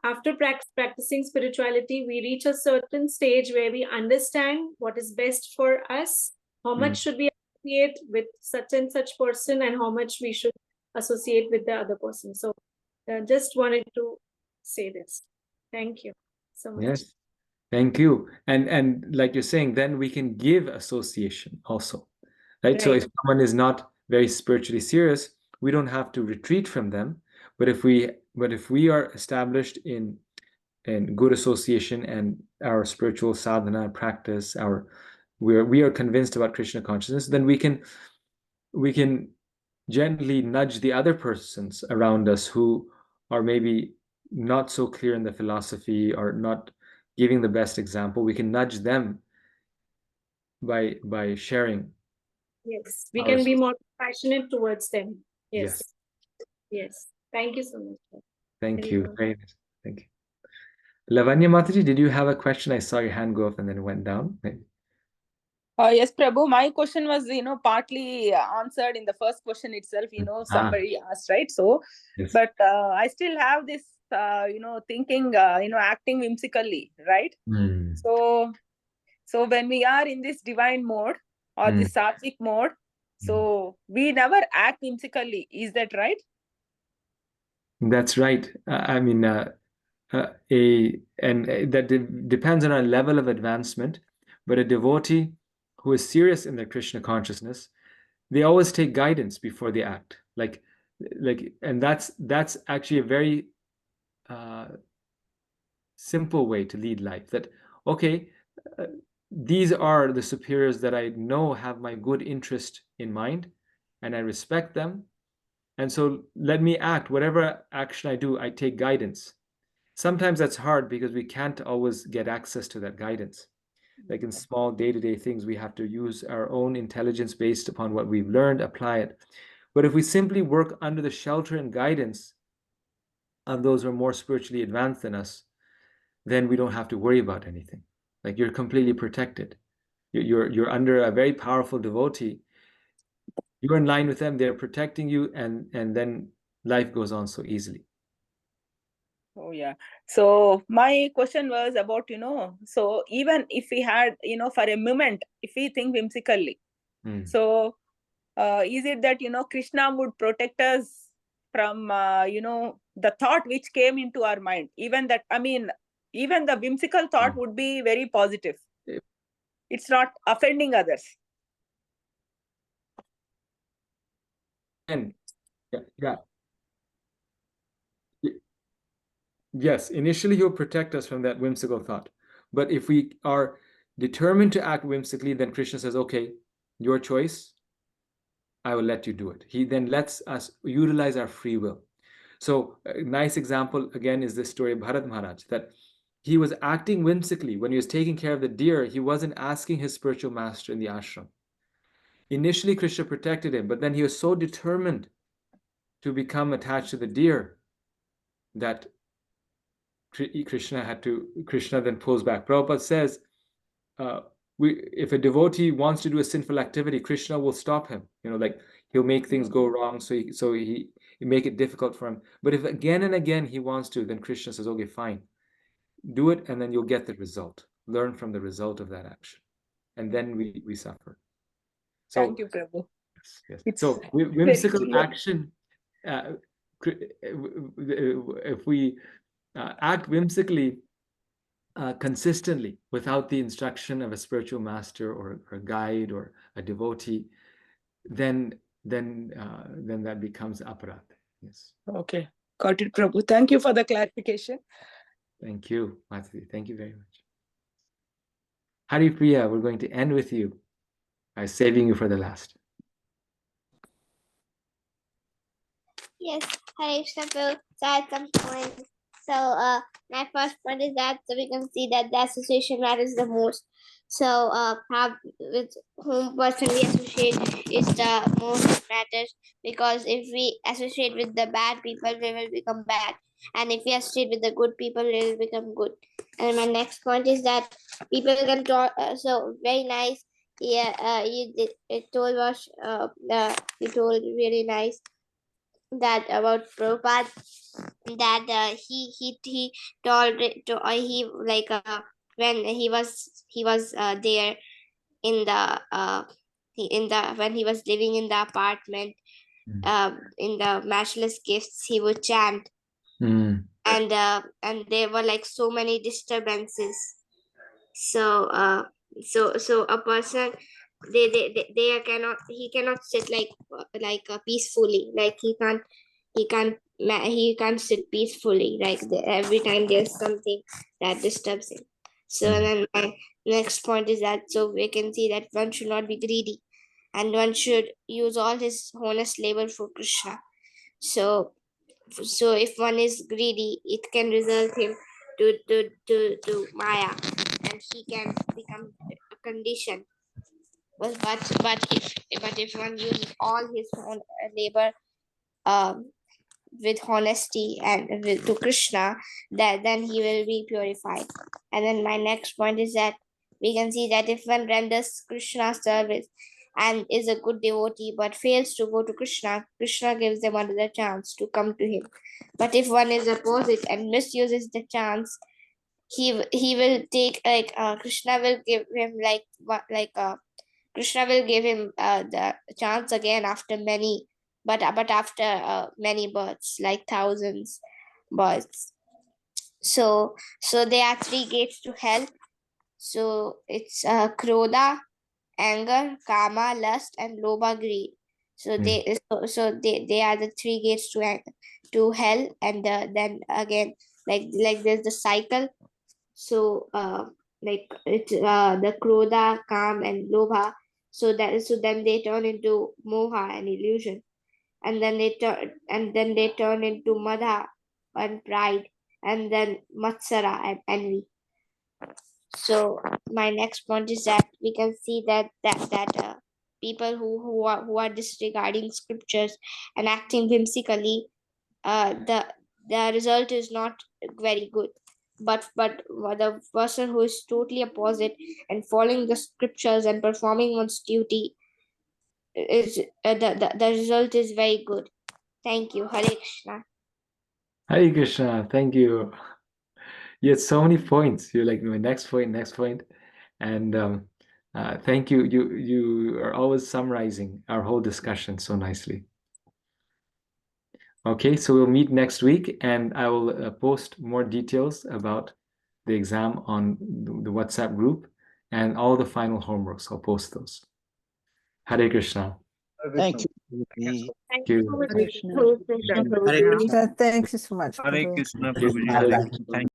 after practicing spirituality, we reach a certain stage where we understand what is best for us, how much should we associate with such and such person, and how much we should associate with the other person. So just wanted to say this. Thank you so much. Yes. Thank you. And like you're saying, then we can give association also, right? So if someone is not very spiritually serious, we don't have to retreat from them. But if we are established in good association and our spiritual sadhana practice, we are convinced about Krishna consciousness, then we can gently nudge the other persons around us who are maybe not so clear in the philosophy or not giving the best example. We can nudge them by sharing. Yes, we can be more passionate towards them. Yes. Thank you so much. Thank you. Very nice. Thank you. Lavanya Mataji, did you have a question? I saw your hand go up and then it went down. Yes, Prabhu, my question was, partly answered in the first question itself, somebody asked, right? So, but I still have this, thinking, acting whimsically, right? So when we are in this divine mode or this sattvic mode, so we never act whimsically. Is that right? That's right. I mean, that depends on our level of advancement, but a devotee who is serious in their Krishna consciousness, they always take guidance before they act. And that's actually a very simple way to lead life. That these are the superiors that I know have my good interest in mind, and I respect them. And so let me act. Whatever action I do, I take guidance. Sometimes that's hard because we can't always get access to that guidance. Like in small day-to-day things, we have to use our own intelligence based upon what we've learned, apply it. But if we simply work under the shelter and guidance of those who are more spiritually advanced than us, then we don't have to worry about anything. Like you're completely protected. You're under a very powerful devotee. You're in line with them, they're protecting you, and then life goes on so easily. Oh, yeah. So my question was about, so even if we had, for a moment, if we think whimsically, so is it that, Krishna would protect us from, the thought which came into our mind? Even that, I mean, even the whimsical thought would be very positive. It's not offending others. And yes, initially he'll protect us from that whimsical thought. But if we are determined to act whimsically, then Krishna says, okay, your choice, I will let you do it. He then lets us utilize our free will. So a nice example, again, is this story of Bharat Maharaj, that he was acting whimsically. When he was taking care of the deer, he wasn't asking his spiritual master in the ashram. Initially, Krishna protected him, but then he was so determined to become attached to the deer that Krishna then pulls back. Prabhupada says, if a devotee wants to do a sinful activity, Krishna will stop him. Like he'll make things go wrong, so he make it difficult for him. But if again and again he wants to, then Krishna says, okay, fine, do it, and then you'll get the result. Learn from the result of that action, and then we suffer. So, thank you, Prabhu. Yes. It's so whimsical action. If we act whimsically consistently without the instruction of a spiritual master or a guide or a devotee, then that becomes aparadh. Yes. Okay, got it, Prabhu. Thank you for the clarification. Thank you, Mataji. Thank you very much. Hari Priya, we're going to end with you by saving you for the last. Yes, Hare Krishna. So I had some points. So my first point is that so we can see that the association matters the most. So how with whom person we associate is the most matters, because if we associate with the bad people, we will become bad, and if we associate with the good people, we will become good. And my next point is that people can talk. So very nice. Yeah, you told us. You told really nice that about Prabhupada, that he told it to he like when he was there in the when he was living in the apartment, in the matchless gifts he would chant, and there were like so many disturbances. So a person they cannot he cannot sit like peacefully, like he can't sit peacefully, like every time there's something that disturbs him. So then my next point is that so we can see that one should not be greedy, and one should use all his honest labor for Krishna. So if one is greedy, it can result him to Maya, and he can become a condition. But if one uses all his own labor with honesty and to Krishna, then he will be purified. And then my next point is that we can see that if one renders Krishna service and is a good devotee but fails to go to Krishna, Krishna gives them another chance to come to him. But if one is opposite and misuses the chance, he will take Krishna will give him Krishna will give him the chance again after many, but after many births, like thousands births. So there are 3 gates to hell. So it's Krodha, anger, Kama, lust, and Lobha, greed. So they are the 3 gates to hell, and then again like there's the cycle. So like it's the Krodha, Kam, and Lobha. So then they turn into moha and illusion, and then they turn into madha and pride, and then matsara and envy. So my next point is that we can see that people who are disregarding scriptures and acting whimsically, the result is not very good. But the person who is totally opposite and following the scriptures and performing one's duty is the result is very good. Thank you. Hare Krishna. Hare Krishna. Thank you. You had so many points. You're like my next point, and thank you. You are always summarizing our whole discussion so nicely. Okay, so we'll meet next week, and I will post more details about the exam on the WhatsApp group and all the final homeworks. I'll post those. Hare Krishna. Thank you. Thank you. Thank you so much. Hare Krishna, Prabhuji. Thank you. Thank